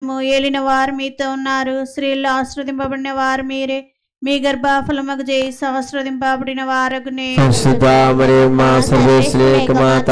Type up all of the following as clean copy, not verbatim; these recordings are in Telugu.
ఏలిన వారు మీతో ఉన్నారు. స్త్రీల్లో ఆశీర్వదింపబడిన వారు మీరే. మీ గర్భఫలముకు జేసు ఆశీర్వదింపబడిన వారగునే. పరిశుద్ధ మరియమ్మ సర్వేశ్వరి మాత,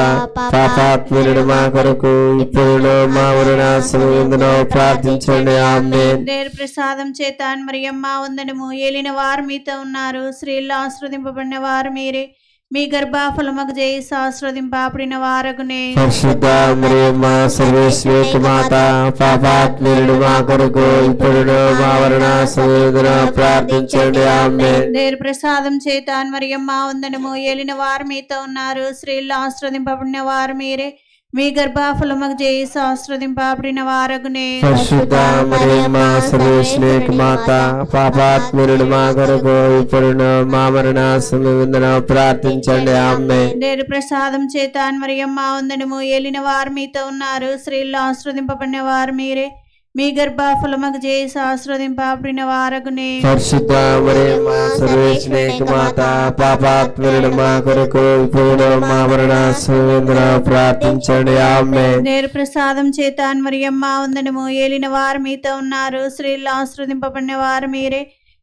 పాపాత్ములను మా కొరకు ఇప్పుడు మా మరణ సమయములో ప్రార్థించండి. ఆమేన్. దేవుని ప్రసాదం చేత మరియమ్మ వందనము. ఏలిన వారు మీతో ఉన్నారు. స్త్రీల్లో ఆశీర్వదింపబడిన వారు మీరే. మీ గర్భఫలముకు జేసు ఆశీర్వదింపబడిన వారగునే. పరిశుద్ధ మరియమ్మ సర్వేశ్వరి మాత, పాపాత్ములను మా కొరకు ఇప్పుడు మా మరణ సమయములో ప్రార్థించండి. ఆమేన్. దేవుని ప్రసాదం చేత మరియమ్మ వందనము. ఏలిన వారు మీతో ఉన్నారు. స్త్రీల్లో ఆశీర్వదింపబడిన వారు మీరే. మీ గర్భఫలముకు జేసు ఆశీర్వదింపబడిన వారగునే. పరిశుద్ధ మరియమ్మ సర్వేశ్వరి మాత, పాపాత్ములను మా కొరకు ఇప్పుడు మా మరణ సమయములో ప్రార్థించండి. ఆమేన్. దేవుని ప్రసాదం చేత మరియమ్మ వందనము. ఏలిన వారు మీతో ఉన్నారు. స్త్రీల్లో ఆశీర్వదింపబడిన వారు మీరే. మీ గర్భఫలముకు జేసు ఆశీర్వదింపబడిన వారగునే. పరిశుద్ధ మరియమ్మ సర్వేశ్వరి మాత, పాపాత్ములను మా కొరకు ఇప్పుడు మా మరణ సమయములో ప్రార్థించండి. ఆమేన్. దేవుని ప్రసాదం చేత మరియమ్మ వందనము. ఏలిన వారు మీతో ఉన్నారు. స్త్రీల్లో ఆశీర్వదింపబడిన వారు మీరే.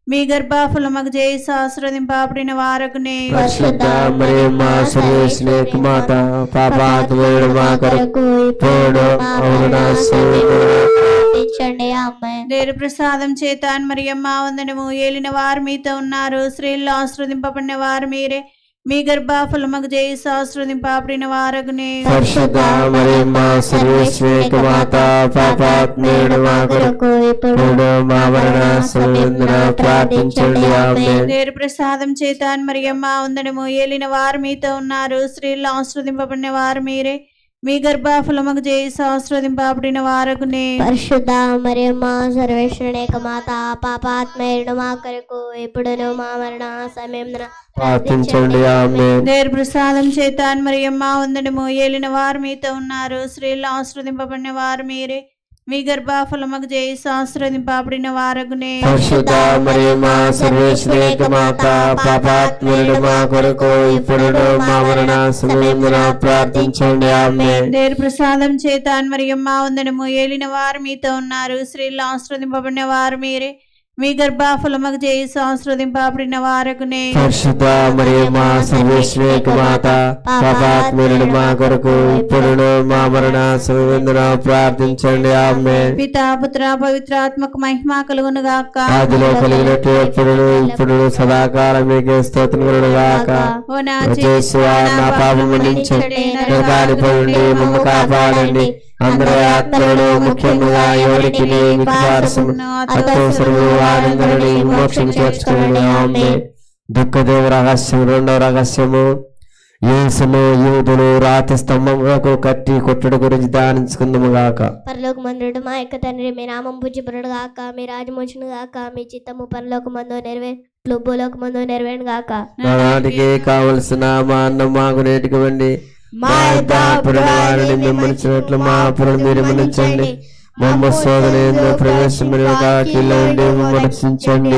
మీ గర్భఫలముకు జేసు ఆశీర్వదింపబడిన వారగునే. పరిశుద్ధ మరియమ్మ సర్వేశ్వరి మాత, పాపాత్ములను మా కొరకు ఇప్పుడు మా మరణ సమయములో ప్రార్థించండి. ఆమేన్. దేవుని ప్రసాదం చేత మరియమ్మ వందనము. ఏలిన వారు మీతో ఉన్నారు. స్త్రీల్లో ఆశీర్వదింపబడిన వారు మీరే. మీ గర్భఫలముకు జేసు ఆశీర్వదింపబడిన వారగునే. పరిశుద్ధ మరియమ్మ సర్వేశ్వరి మాత, పాపాత్ములను మా కొరకు ఇప్పుడు మా మరణ సమయములో ప్రార్థించండి. ఆమేన్. దేవుని ప్రసాదం చేత మరియమ్మ వందనము. ఏలిన వారు మీతో ఉన్నారు. స్త్రీల్లో ఆశీర్వదింపబడిన వారు మీరే. మీ గర్భఫలముకు జేసు ఆశీర్వదింపబడిన వారగునే. పరిశుద్ధ మరియమ్మ సర్వేశ్వరి మాత, పాపాత్ములను మా కొరకు ఇప్పుడును మా మరణ సమయమున ప్రార్థించండి. ఆమేన్. దేవుని ప్రసాదం చేత మరియమ్మ వందనము. ఏలిన వారు మీతో ఉన్నారు. స్త్రీల్లో ఆశీర్వదింపబడిన వారు మీరే. మీ గర్భఫలముకు జేసు ఆశీర్వదింపబడిన వారగునే. పరిశుద్ధ మరియమ్మ సర్వేశ్వరి మాత, పాపాత్ములను మా కొరకు ఇప్పుడు మా మరణ సమయమున ప్రార్థించండి. ఆమేన్. దేవుని ప్రసాదం చేత మరియమ్మ వందనము. ఏలిన వారు మీతో ఉన్నారు. స్త్రీల్లో ఆశీర్వదింపబడిన వారు మీరే. మీ గర్భఫలముకు జేసు ఆశీర్వదింపబడిన వారగునే. పరిశుద్ధ మరియమ్మ సర్వేశ్వరి మాత, పాపాత్ములను మా కొరకు ఇప్పుడు మా మరణ సమయమున ప్రార్థించండి. ఆమేన్. పితా పుత్ర పవిత్రాత్మకు మహిమ కలుగును గాక. ఆదిలో కలిగినట్టు ఎప్పుడు ఇప్పుడు సదాకాలం మీకే స్తోత్రములు గాక. ఓ నా యేసువా, నా పాపము నుండి నరకానిపోండి మమ్ము కాపాడండి. అందరి ఆత్మలను ముఖ్యముగా ఎవరికి అత్యవసరము వారందరినీ మోక్షం చేర్చుకుని. ఆమేన్. దుఃఖదేవ రహస్యం. రెండవ రహస్యము, యేసును యూదులు రాతి స్తంభములకు కట్టి కొట్టుడు గురించి ధ్యానించుకుందాము గాక. పరలోకమందుడు మా యొక్క తండ్రి, మీ నామం పూజ్యపడును గాక. మీ రాజ్యం వచ్చును గాక. మీ చిత్తము పరలోకమందు నెరవేరు భూలోకమందు నెరవేరును గాక. నాటికి కావలసిన మా అన్నం మాకు నేటికివ్వండి. మా అప్పుల వారిని మిమ్మల్ని మా అప్పులను మీరు మన్నించండి. మమ్మ శోధన ఎందు ప్రవేశముగా కీళ్ళండి మమ్మల్ని రక్షించండి.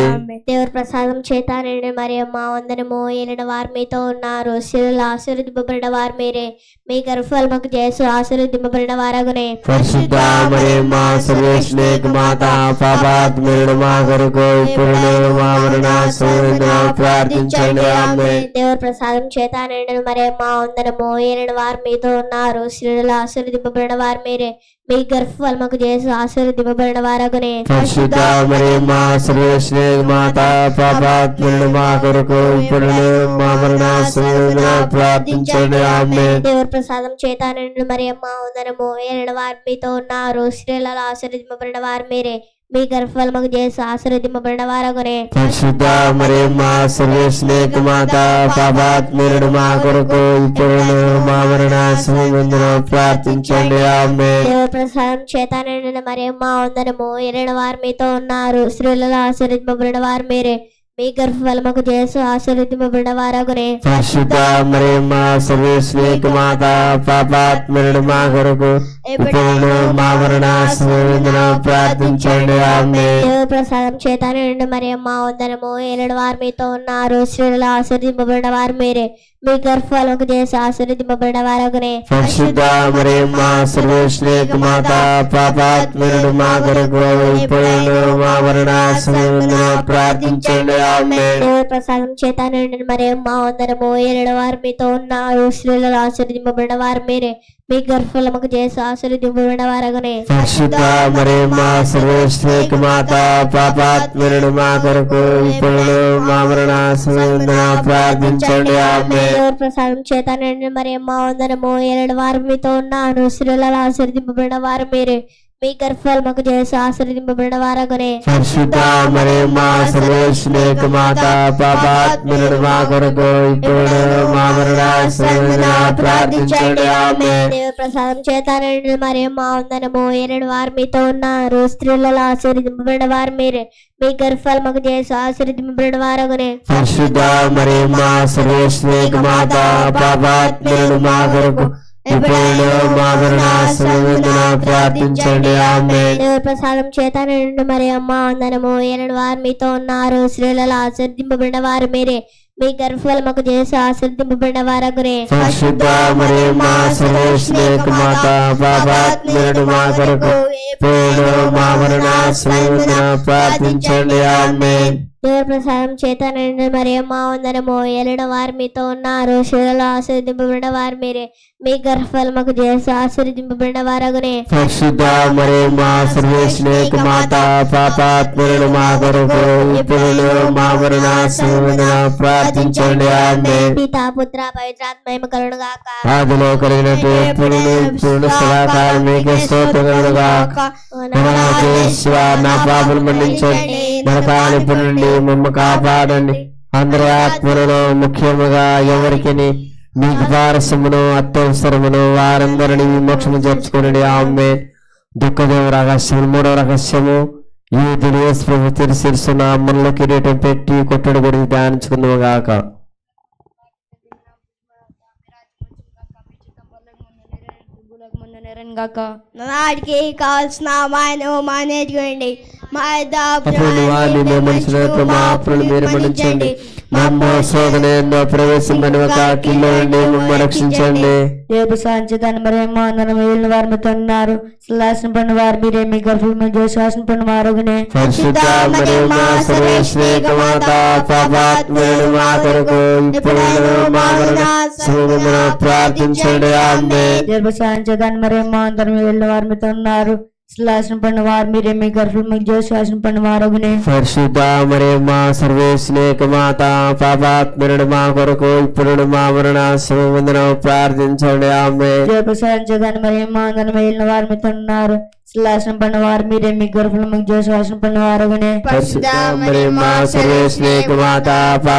దేవుని ప్రసాదం చేత నిండి మరియమ్మ వందనము. ఏలిన వారు మీతో ఉన్నారు. స్త్రీలలో ఆశీర్వదింపబడిన వారు మీరే. మీ గర్భఫలముకు జేసు ఆశీర్వదింపబడిన వారగునే. పరిశుద్ధ మరియమ్మ సర్వేశ్వరి మాత, పాపాత్ములను మా కొరకు ఇప్పుడు మా మరణ సమయములో ప్రార్థించండి. ఆమేన్. దేవుని ప్రసాదం చేత నిండి మరియమ్మ వందనము. ఏలిన వారు మీతో ఉన్నారు. స్త్రీలలో ఆశీర్వదింపబడిన వారు మీరే. మీ గర్భఫలముకు జేసు ఆశీర్వదింపబడిన వారగునే. పరిశుద్ధ మరియమ్మ సర్వేశ్వరి మాత, పాపాత్ములను మా కొరకు ఇప్పుడు మా మరణ సమయములో ప్రార్థించండి. ఆమేన్. దేవుని ప్రసాదం చేత నిండి మరియమ్మ వందనము. ఏలిన వారు మీతో ఉన్నారు. స్త్రీలలో ఆశీర్వదింపబడిన వారు మీరే. మీ గర్భఫలముకు జేసు ఆశీర్వదింపబడిన వారగునే. పరిశుద్ధ మరియమ్మ సర్వేశ్వరి మాత, పాపాత్ములను మా కొరకు ఇప్పుడు మా మరణ సమయములో ప్రార్థించండి. ఆమేన్. దేవుని ప్రసాదం చేత నిండిన మరియమ్మ వందనము. ఏలిన వారు మీతో ఉన్నారు. స్త్రీలలో ఆశీర్వదింపబడిన వారు మీరే. మీ గర్భఫలముకు జేసు ఆశీర్వదింపబడిన వారగునే. పరిశుద్ధ మరియమ్మ సర్వేశ్వరి మాత, పాపాత్ములను మా కొరకు ఇప్పుడు మా మరణ సమయములో ప్రార్థించండి. ఆమేన్. దేవుని ప్రసాదం చేత నిండి మరియమ్మ వందనము. ఏలిన వారు మీతో ఉన్నారు. స్త్రీలలో ఆశీర్వదింపబడిన వారు మీరే. మీ గర్భఫలముకు చేసి ఆశీర్వదింపబడిన వారగునే. పరిశుద్ధ మరియమ్మ సర్వేశ్వరి మాత పాపాత్ములను మా కొరకు ఇప్పుడును మా మరణ సమయమున ప్రార్థించండి. ఆమేన్. దేవుని ప్రసాదం చేత నిండిన మరియమ్మ వందనము. ఏలిన వారు మీతో ఉన్నారు, స్త్రీలలో ఆశీర్వదింపబడిన వారు మీరే. మీ గర్భఫలముకు చేసి ఆశీర్వదింపబడిన వారగునే. పరిశుద్ధ మరియమ్మ సర్వేశ్వరి మాత పాపాత్ములను మా కొరకు ఇప్పుడును మా మరణ సమయమున ప్రార్థించండి. ఆమేన్. దేవుని ప్రసాదం చేత నిండిన మరియమ్మ వందనము. ఏలిన వారు మీతో ఉన్నారు, స్త్రీలలో ఆశీర్వదింపబడిన వారు మీరే. మీ గర్భఫలముకు చేసి ఆశీర్వదింపబడిన వారగునే. పరిశుద్ధ మరియమ్మ సర్వేశ్వరి మాత పాపాత్ములను మా కొరకు ఇప్పుడును మా మరణ సమయమున ప్రార్థించండి. ఆమేన్. దేవుని ప్రసాదం చేత నిండిన మరియమ్మ వందనము. ఏలిన వారు మీతో ఉన్నారు, స్త్రీలలో ఆశీర్వదింపబడిన వారు మీరే. మీ గర్భఫలముకు చేసి ఆశీర్వదింపబడిన వారగునే. పరిశుద్ధ మరియమ్మ సర్వేశ్వరి మాత పాపాత్ములను మా కొరకు ఇప్పుడును మా మరణ సమయమున ప్రార్థించండి. ఆమేన్. దేవుని ప్రసాదం చేత నిండిన మరియమ్మ వందనము. ఏలిన వారు మీతో ఉన్నారు, స్త్రీలలో ఆశీర్వదింపబడిన వారు మీరే. మీ గర్భఫలముకు చేసి ఆశీర్వదింపబడిన వారగునే. పరిశుద్ధ మరియమ్మ సర్వేశ్వరి మాత పాపాత్ములను మా కొరకు ఇప్పుడును మా మరణ సమయమున ప్రార్థించండి. ఆమేన్. దేవుని ప్రసాదం చేత నిండిన మరియమ్మ వందనము. ఏలిన వారు మీతో ఉన్నారు, స్త్రీలలో ఆశీర్వదింపబడిన వారు మీరే. మీ గర్భఫలముకు చేసి ఆశీర్వదింపబడిన వారగునే. పరిశుద్ధ మరియమ్మ సర్వేశ్వరి మాత పాపాత్ములను మా కొరకు ఇప్పుడును మా మరణ సమయమున ప్రార్థించండి. ఆమేన్. పితా పుత్ర పవిత్రాత్మ మహిమ కలుగును గాక. ఆదిలో కలిగినట్టు ఎప్పుడును ఇప్పుడు సదాకాలం మీకే స్తోత్రం కలుగును గాక. నా పాపలు మన్నించండి, నరకానిపు నుండి మమ్మ కాపాడండి. అందరి ఆత్మలను ముఖ్యముగా ఎవరికి మీకు పారసమును అత్యవసరమును వారందరినీ మోక్షము చేర్చుకునండి. ఆమేన్. దుఃఖదేవ రహస్యము. మూడవ రహస్యము, ఈ దినేశ్ ప్రభు తెరిసిన అమ్మలో కిరీటం పెట్టి కొట్టడి గురించి ధ్యానించుకుందాము గాక. నాటికి కావాల్సిన మానేసుకోండి. మా మనుషులకు మా అప్పులను మీరు మన్నించండి. మా శోధన ఎన్నో ప్రవేశింపని ఒక కిల్లో నుండి మమ్మల్ని రక్షించండి. రేపు సాయంత్రం మరియమ్మ వందనము. ఏలిన వారు మీతో ఉన్నారు, శ్లాసన పడిన వారు మీరే. మీ గర్భఫలముకు చేసి ఆశన పడిన వారగునే. పరిశుద్ధ మరియమ్మ సర్వేశ్వరి మాత పాపాత్ములను మా కొరకు ఇప్పుడును మా మరణ సమయమున ప్రార్థించండి. ఆమేన్. రేపు సాయంత్రం మరియమ్మ వందనము. ఏలిన వారు మీతో ఉన్నారు, శ్లాసన పడిన వారు మీరే. మీ గర్భఫలముకు చేసి ఆశన పడిన వారగునే. పరిశుద్ధ మరియమ్మ సర్వేశ్వరి మాత పాపాత్ములను మా కొరకు ఇప్పుడును మా మరణ సమయమున ప్రార్థించండి. ఆమేన్. రేపు సాయంత్రం మరియమ్మ వందనము. ఏలిన వారు మీతో ఉన్నారు, శ్లాసన పడిన వారు మీరే. మీ గర్భఫలముకు చేసి ఆశన పడిన వారగునే. పరిశుద్ధ మరియమ్మ సర్వేశ్వరి మాత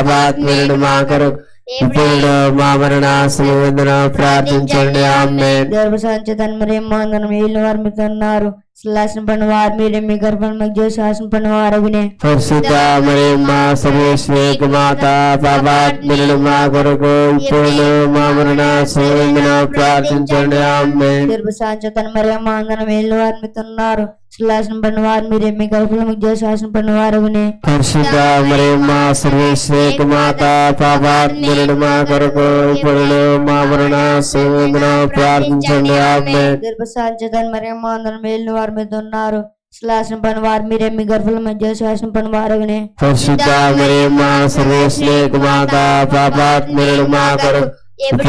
పాపాత్ములను మా కొరకు ఇప్పుడు మా మరణ సమయమున ప్రార్థించండి. ఆమేన్. రేపు సాయంత్రం మరియమ్మ వందనము. ఏలిన వారు మీతో ఉన్నారు, శ్లాసన పడిన వారు మీరే. మీ గర్భఫలముకు చేసి ఆశన పడిన వారగునే. పరిశుద్ధ మరియమ్మ సర్వేశ్వరి మాత పాపాత్ములను మా కొరకు ఇప్పుడు మా మరణ సమయమున ప్రార్థించండి. ఆమేన్. రేపు సాయంత్రం మరియమ్మ వందనము. ఏలిన వారు మీతో ఉన్నారు, శ్లాసన పడిన వారు మీరే. మీ గర్భఫలముకు చేసి ఆశన పడిన వారగునే. పరిశుద్ధ మరియమ్మ సర్వేశ్వరి మాత పాపాత్ములను మా కొరకు ఇప్పుడు మా మరణ సమయమున ప్రార్థించండి. ఆమేన్. రేపు సాయంత్రం మరియమ్మ వందనము. ఏలిన వారు మీతో ఉన్నారు, శ్లాసన పడిన వారు మీరే. మీ గర్భఫలముకు చేసి ఆశన పడిన వారగునే. పరిశుద్ధ మరియమ్మ సర్వేశ్వరి మాత పాపాత్ములను మా కొరకు ఇప్పుడు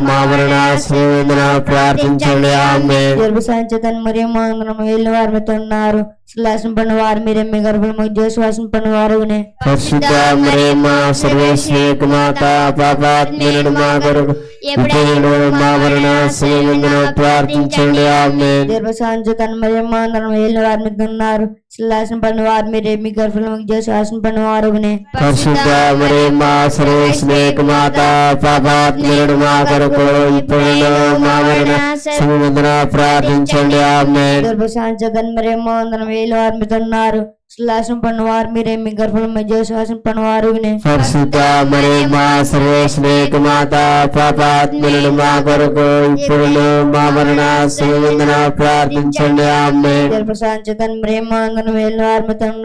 మా మరణ సమయమున ప్రార్థించండి. ఆమేన్. రేపు సాయంత్రం మరియమ్మ వందనము. ఏలిన వారు మీతో ఉన్నారు, శ్లాసన పడిన వారు మీరే. మీ గర్భఫలముకు చేసి ఆశన పడిన వారగునే. పరిశుద్ధ మరియమ్మ సర్వేశ్వరి మాత పాపాత్ములను మా కొరకు ఇప్పుడు మా మరణ సమయమున ప్రార్థించండి. ఆమేన్. రేపు సాయంత్రం మరియమ్మ వందనము. ఏలిన వారు మీతో ఉన్నారు, శ్లాసన పడిన వారు మీరే. మీ గర్భఫలముకు చేసి ఆశన పడిన వారగునే. పరిశుద్ధ మరియమ్మ సర్వేశ్వరి మాత పాపాత్ములను మా కొరకు ఇప్పుడు మా మరణ సమయమున ప్రార్థించండి. ఆమేన్. రేపు సాయంత్రం మరియమ్మ వందనము. ఏలిన వారు మీతో ఉన్నారు, శ్లాసం పన్నవారు మీరే మీ గర్భఫలం శ్వాసం పన్నవారు పరిశుద్ధ మరియమ్మ సర్వేశ్వరేక మాత పాపాత్ములను మా కొరకు ఇప్పుడు మా మరణ సమయమున ప్రార్థించండి ఆమేన్. ప్రశాంతన్ ప్రేమ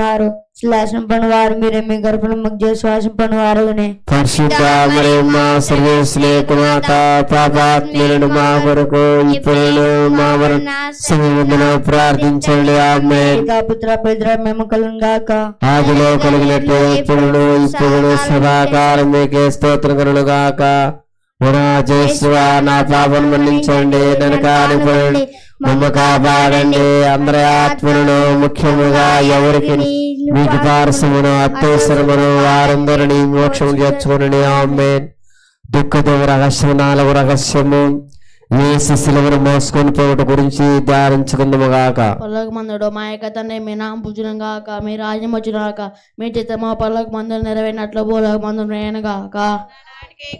వారు శ్లాసం పన్నవారు మీరే మీ గర్భఫలం శ్వాసం పన్నవారు పరిశుద్ధ మరియమ్మ సర్వేశ్వరేక మాత పాపాత్ములను మా కొరకు ఇప్పుడు మా మరణ సమయమున ప్రార్థించండి ఆమేన్. పుత్ర పవిత్ర మేము కలుగాక ఆదిలో కలిగినట్లు ఇప్పుడు సదాకాలం మీకే స్తోత్రం కలుగాక. నా పాపం మన్నించండి, నన్ను కానిపోండి, మమ్మ కాపాడండి. అందరి ఆత్మలను ముఖ్యముగా ఎవరికి మీకు పారసమును అత్యవసరమును వారందరినీ మోక్షము చేర్చుకుని ఆమేన్. దుఃఖతో రహస్యం 4వ రహస్యము యేసు శిలువను మోసుకొని పోవట గురించి ధ్యానించుకుందాము గాక. పరలోకమందుడు మా యొక్క తండ్రి మీ నామం పూజనం గాక, మీ రాజ్యం వచ్చును గాక, మీ చిత్తము పరలోకమందు నెరవేరినట్లు భూలోకమందు నెరవేరును గాక.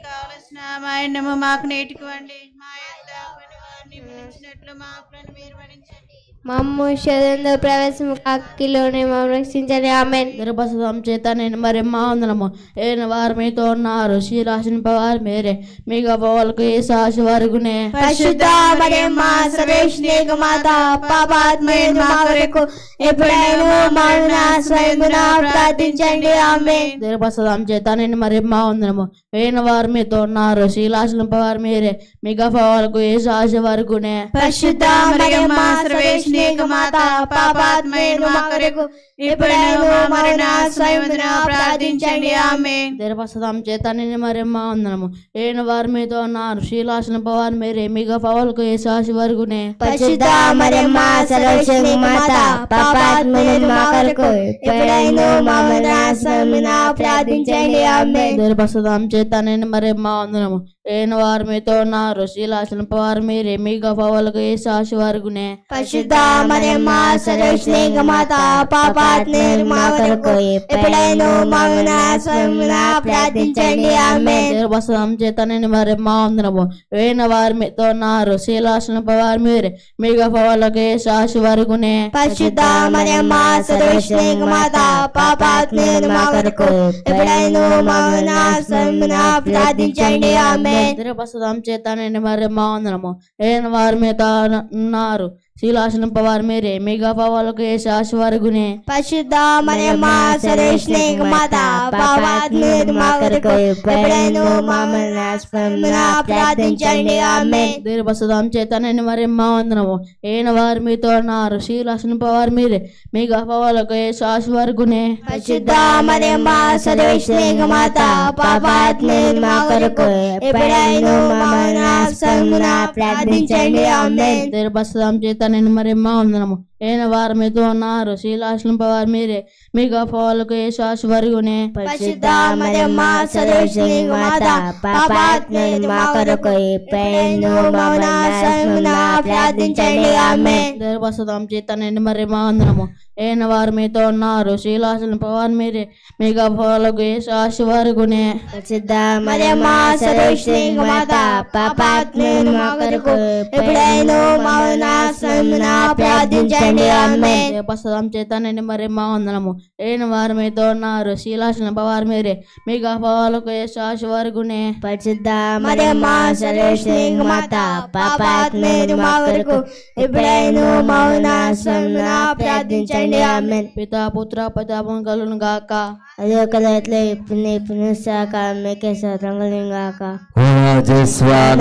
కావలసిన మా అన్నము మాకు నేర్చుకోండి, మా యొక్క పనివారిని మన్నించినట్లు మా అప్పులను మీరు మన్నించండి. మమ్ము శోధనలో ప్రవేశము కాకిలోనే మమ్మల్ని రక్షించండి ఆమేన్. గర్భస్థం చేత నేను మరి మా వందనము ఏన వారు మీతో ఉన్నారు, శ్రీరాశినిపవారు మీరే మీ గర్భవాళ్ళకు ఏ సాక్షి వరకునే. పరిశుద్ధ మరియమ్మ సర్వేశ్వరేక మాత పాపాత్ములైన మా కొరకు ఎప్పుడైనా మరణ సమయమున ప్రార్థించండి ఆమేన్. గర్భస్థం చేత నేను మరి మా వందనము ఏన వారు మీతో ఉన్నారు, శ్రీరాశినిపవారు మీరే మీ గర్భవాళ్ళకు ఏ సాక్షి వరకునే. పరిశుద్ధ మరియమ్మ సర్వేశ్వరేక మాత పాపాత్ములైన మా కొరకు ఎప్పుడైనా మరణ సమయమున ప్రార్థించండి ఆమేన్. గర్భస్థం చేత నేను మరి మా వందనము ఏన వారు మీతో ఉన్నారు, శ్రీరాశినిపవారు మీరే మీ గర్భవాళ్ళకు ఏ సాక్షి వరకునే. పరిశుద్ధ మరియమ్మ సర్వేశ్వరేక మాత పాపాత్ములైన మా కొరకు ఎప్పుడైనా మరణ సమయమున ప్రార్థించండి ఆమేన్. గర్భస్థం చేత నేను మరి మా వందనము ఏన వారు మీతో ఉన్నారు, శ్రీరాశినిపవారు మీరే మీ గర్భవాళ్ళకు ఏ సాక్షి వరకునే. పరిశుద్ధ మరియమ్మ సర్వేశ్వరేక మాత పాపాత్ములైన మా కొరకు ఎప్పుడైనా మరణ సమయమున ప్రార్థించండి ఆమేన్. గర్భస్థం చేత నేను మరి మా వందనము ఏన వారు మీతో ఉన్నారు, శ్రీరాశినిపవారు మీరే మీ గర్భవాళ్ళకు ఏ సాక్షి వరకునే. పరిశుద్ధ మరియమ్మ సర్వేశ్వరేక మాత పాపాత్ములైన మా కొరకు ఎప్పుడైనా మరణ సమయమున ప్రార్థించండి ఆమేన్. గర్భస్థం చేత నేను మరి మా వందనము ఏన వారు మీతో ఉన్నారు, శ్రీరాశినిపవారు మీరే మీ గర్భవాళ్ళకు ఏ సాక్షి వరకునే. పరిశుద్ధ మరియమ్మ సర్వేశ్వరేక మాత పాపాత్ములైన మా కొరకు ఎప్పుడైనా మరణ సమయమున ప్రార్థించండి ఆమేన్. గర్భస్థం చేత నేను మరి మా వందనము ఏన వారు మీతో ఉన్నారు, శ్రీరాశినిపవారు మీరే మీ గర్భవాళ్ళకు ఏ సాక్షి వరకునే. పరిశుద్ధ మరియమ్మ సర్వేశ్వరేక మాత పాపాత్ములైన మా కొరకు ఎప్పుడైనా మరణ సమయమున ప్రార్థించండి ఆమేన్. గర్భస్థం చేత నేను మరి మా వందనము ఏన వారు మీతో ఉన్నారు, శ్రీరాశినిపవారు మీరే మీ గర్భవాళ్ళకు ఏ సాక్షి వరకునే. పరిశుద్ధ మరియమ్మ సర్వేశ్వరేక మాత పాపాత్ములైన మా కొరకు ఎప్పుడైనా మరణ సమయమున ప్రార్థించండి ఆమేన్. గర్భస్థం చేత నేను మరి మా వందనము ఏన వారు మీతో ఉన్నారు, శ్రీరాశినిపవారు మీరే మీ గర్భవాళ్ళకు ఏ సాక్షి వరకునే. పరిశుద్ధ మరియమ్మ సర్వేశ్వరేక మాత పాపాత్ములైన మా కొరకు ఎప్పుడైనా మరణ సమయమున ప్రార్థించండి ఆమేన్. గర్భస్థం చేత నేను మరి మా వందనము ఏన వారు మీతో ఉన్నారు, శ్రీరాశినిపవారు మీరే మీ గర్భవాళ్ళకు ఏ సాక్షి వరకునే. పరిశుద్ధ మరియమ్మ సర్వేశ్వరేక మాత పాపాత్ములైన మా కొరకు ఎప్పుడైనా మరణ సమయమున ప్రార్థించండి ఆమేన్. పితా పుత్ర ప్రతాపం కలుగును గాక. అదే కదా ఎట్లా ఇప్పుడు సహకారం మీకే స్తోత్రం కలుగును గాక.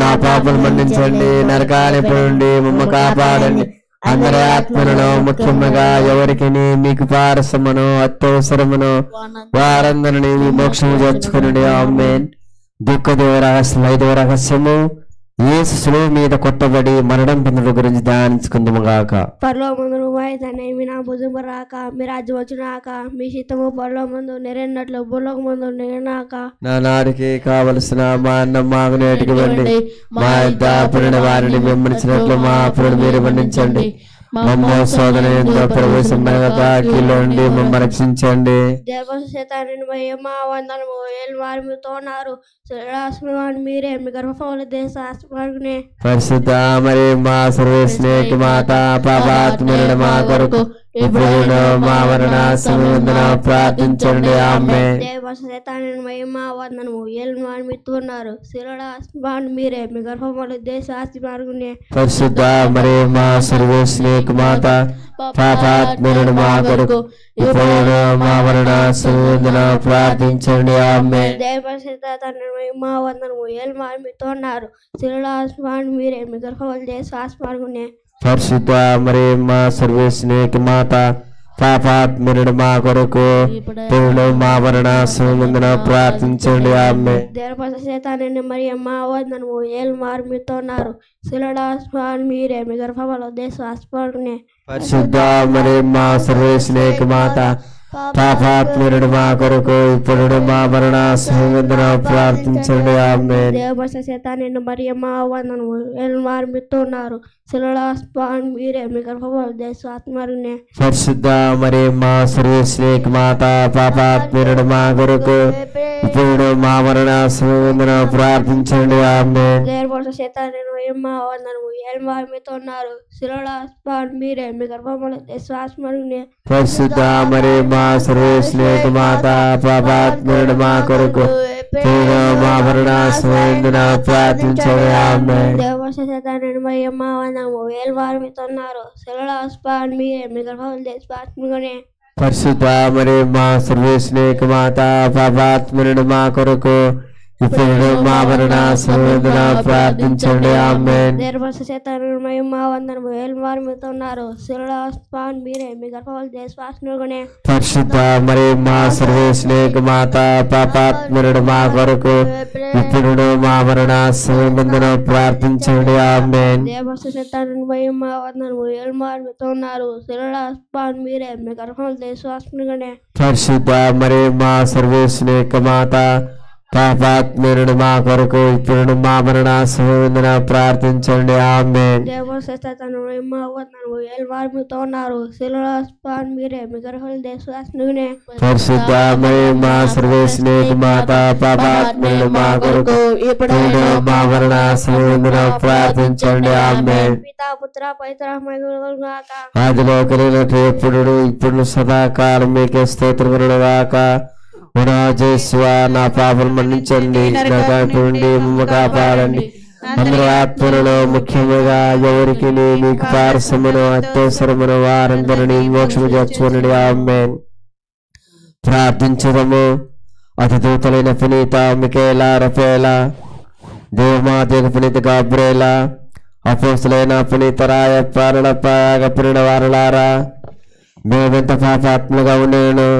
నా పాపలు మన్నించండి, నరకానికి నుండి మమ్మ కాపాడండి. అందరి ఆత్మలను ముఖ్యముగా ఎవరికి మీకు పారసమును అత్యవసరమును వారందరినీ మోక్షము చేర్చుకుని ఆమేన్. దుఃఖదో రహస్యం 5వ రహస్యము యేసు శిలువ మీద కొట్టబడి మరణం పొందడం గురించి ధ్యానించుకుందాము గాక. పరలోకమందు మా తండ్రి మీ నామము పూజింపబడుగాక, మీ రాజ్యం వచ్చుగాక, మీ చిత్తము పరలోకమందు నెరవేరినట్లు భూలోకమందు నెరవేరుగాక. నానాడికి కావలసిన మా అన్నం మాకు నేర్చుకోండి, మా అప్పుడైన వారిని వెంబడించినట్లు మా అప్పులను మీరు మన్నించండి. మమ్మ శోధన నుండి మమ్మ రక్షించండి. మా వందనము ఏళ్ళు వారు మీతో ఉన్నారు, శ్రీరాశినిపవారు మీరే మీ గర్భఫలము దేశ పరిశుద్ధ మరి మా సర్వేశ్వరేక మాత పాపాత్ములైన మా కొరకు ఇప్పుడును మా మరణ సమయమున ప్రార్థించండి. ఆమేన్. దేవశతాన్ని మహిమ వందనము ఏలిన వారు మీతో ఉన్నారు. శిలడాస్మాన్ మీరే మీ గర్భములు దేశ ఆస్తి మార్గునే. పరిశుద్ధ మరియమ్మ సర్వేశ్వరి మాత పాపాత్ములను మా కొరకు ఇప్పుడును మా మరణ సమయమున ప్రార్థించండి. ఆమేన్. దేవశతాన్ని మహిమ వందనము ఏలిన వారు మీతో ఉన్నారు. శిలడాస్మాన్ మీరే మీ గర్భములు దేశ ఆస్తి మార్గునే. పరిశుద్ధ మరియమ్మ సర్వేశ్వరి మాత పాపాత్ములను మా కొరకు ఇప్పుడును మా మరణ సమయమున ప్రార్థించండి. ఆమేన్. దేవశతాన్ని మరియమ్మ వందనము ఏలిన వారు మీతో ఉన్నారు. శిలడాస్మాన్ మీరే మీ గర్భములు దేశ ఆస్తి మార్గునే. పరిశుద్ధ మరియమ్మ సర్వేశ్వరి మాత పాపాత్ములను మా కొరకు ఇప్పుడును మా మరణ సమయమున ప్రార్థించండి. ఆమేన్. దేవశతాన్ని మరియమ్మ వందనము ఏలిన వారు మీతో ఉన్నారు. శిలడాస్మాన్ మీరే మీ గర్భములు దేశ ఆస్తి మార్గునే. పరిశుద్ధ మరియమ్మ సర్వేశ్వరి మాత పాపాత్ములను మా కొరకు ఇప్పుడు మా మరణ సమయమున ప్రార్థించండి. ఆమేన్. దేవశతాన్ని మరియమ్మ వందనము ఏలిన వారు మీతో ఉన్నారు. శిలడాస్మాన్ మీరే మీ గర్భములు దేశ ఆస్తి మార్గునే. పరిశుద్ధ మరియమ్మ సర్వేశ్వరి మాత పాపాత్ములను మా కొరకు ఇప్పుడు మా మరణ సమయమున ప్రార్థించండి. ఆమేన్. దేవశతాన్ని మరియమ్మ వందనము ఏలిన వారు మీతో ఉన్నారు. శిలడాస్మాన్ మీరే మీ గర్భములు దేశ ఆస్తి మార్గునే. పరిశుద్ధ మరియమ్మ సర్వేశ్వరి మాత పాపాత్ములను మా కొరకు ఇప్పుడు మా మరణ సమయమున ప్రార్థించండి. ఆమేన్. దేవశతాన్ని మరియమ్మ వందనము ఏలిన వారు మీతో ఉన్నారు. శిలడాస్మాన్ మీరే మీ గర్భములు దేశ ఆస్తి మార్గునే. పరిశుద్ధ మరియమ్మ సర్వేశ్వరి మాత పాపాత్ములను మా కొరకు ఇప్పుడు మా మరణ సమయమున ప్రార్థించండి. ఆమేన్. దేవశతాన్ని మరియమ్మ వందనము ఏలిన వారు మీతో ఉన్నారు. శిలడాస్మాన్ మీరే మీ గర్భములు దేశ ఆస్తి మార్గునే. పరిశుద్ధ మరియమ్మ సర్వేశ్వరి మాత పాపాత్ములను మా కొరకు ఇప్పుడు మా మరణ సమయమున ప్రార్థించండి. ఆమేన్. దేవశతాన్ని మరియమ్మ వందనము ఏలిన వారు మీతో ఉన్నారు. శిలడాస్మాన్ మీరే మీ గర్భములు దేశ ఆస్తి మార్గునే. పరిశుద్ధ మరియమ్మ సర్వేశ్వరి మాత పాపాత్ములను మా కొరకు ఇప్పుడు మా మరణ సమయమున ప్రార్థించండి. ఆమేన్. పితా పుత్ర పవిత్రాత్మగాక. ఆదిలో కలిగినట్టు ఇప్పుడు సదాకాలం మీకే స్తోత్రములు గాక. నా పాపలు మన్నించండి, నరకం నుండి మమ్మ కాపాడండి. అందరూ ఆత్మలలో ముఖ్యముగా ఎవరికి మీకు పారసమును అత్యవసరమును వారందరినీ మోక్షము చేర్చుకొనుడి. ఆమేన్. ప్రార్థించుదము. అతిదూతలైన పునీత మిఖేలా, రఫేలా, దేవమాత పునీత గాబ్రియేలా, అపోస్తులైన పునీత రాయప్ప, నడప, గప్పిన వారలారా, మేమెంత పాపాత్మగా ఉండేను.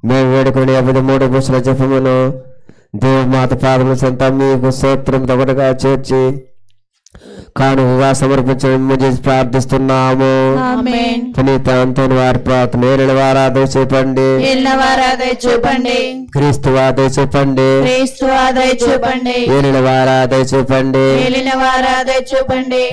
మేము వేడుకునే 53 బుసల జపమును దేవమాత పాదముల సంత మీకు స్తోత్రం తగడగా చేర్చి కానుకగా సమర్పించడం చేసి ప్రార్థిస్తున్నాము. పునీత అంతోని వారి ప్రార్థన ఏలిన వారాధ చూపండి, క్రీస్తు వాదయ చూపండి, ఏలిన వారాధయ చూపండి.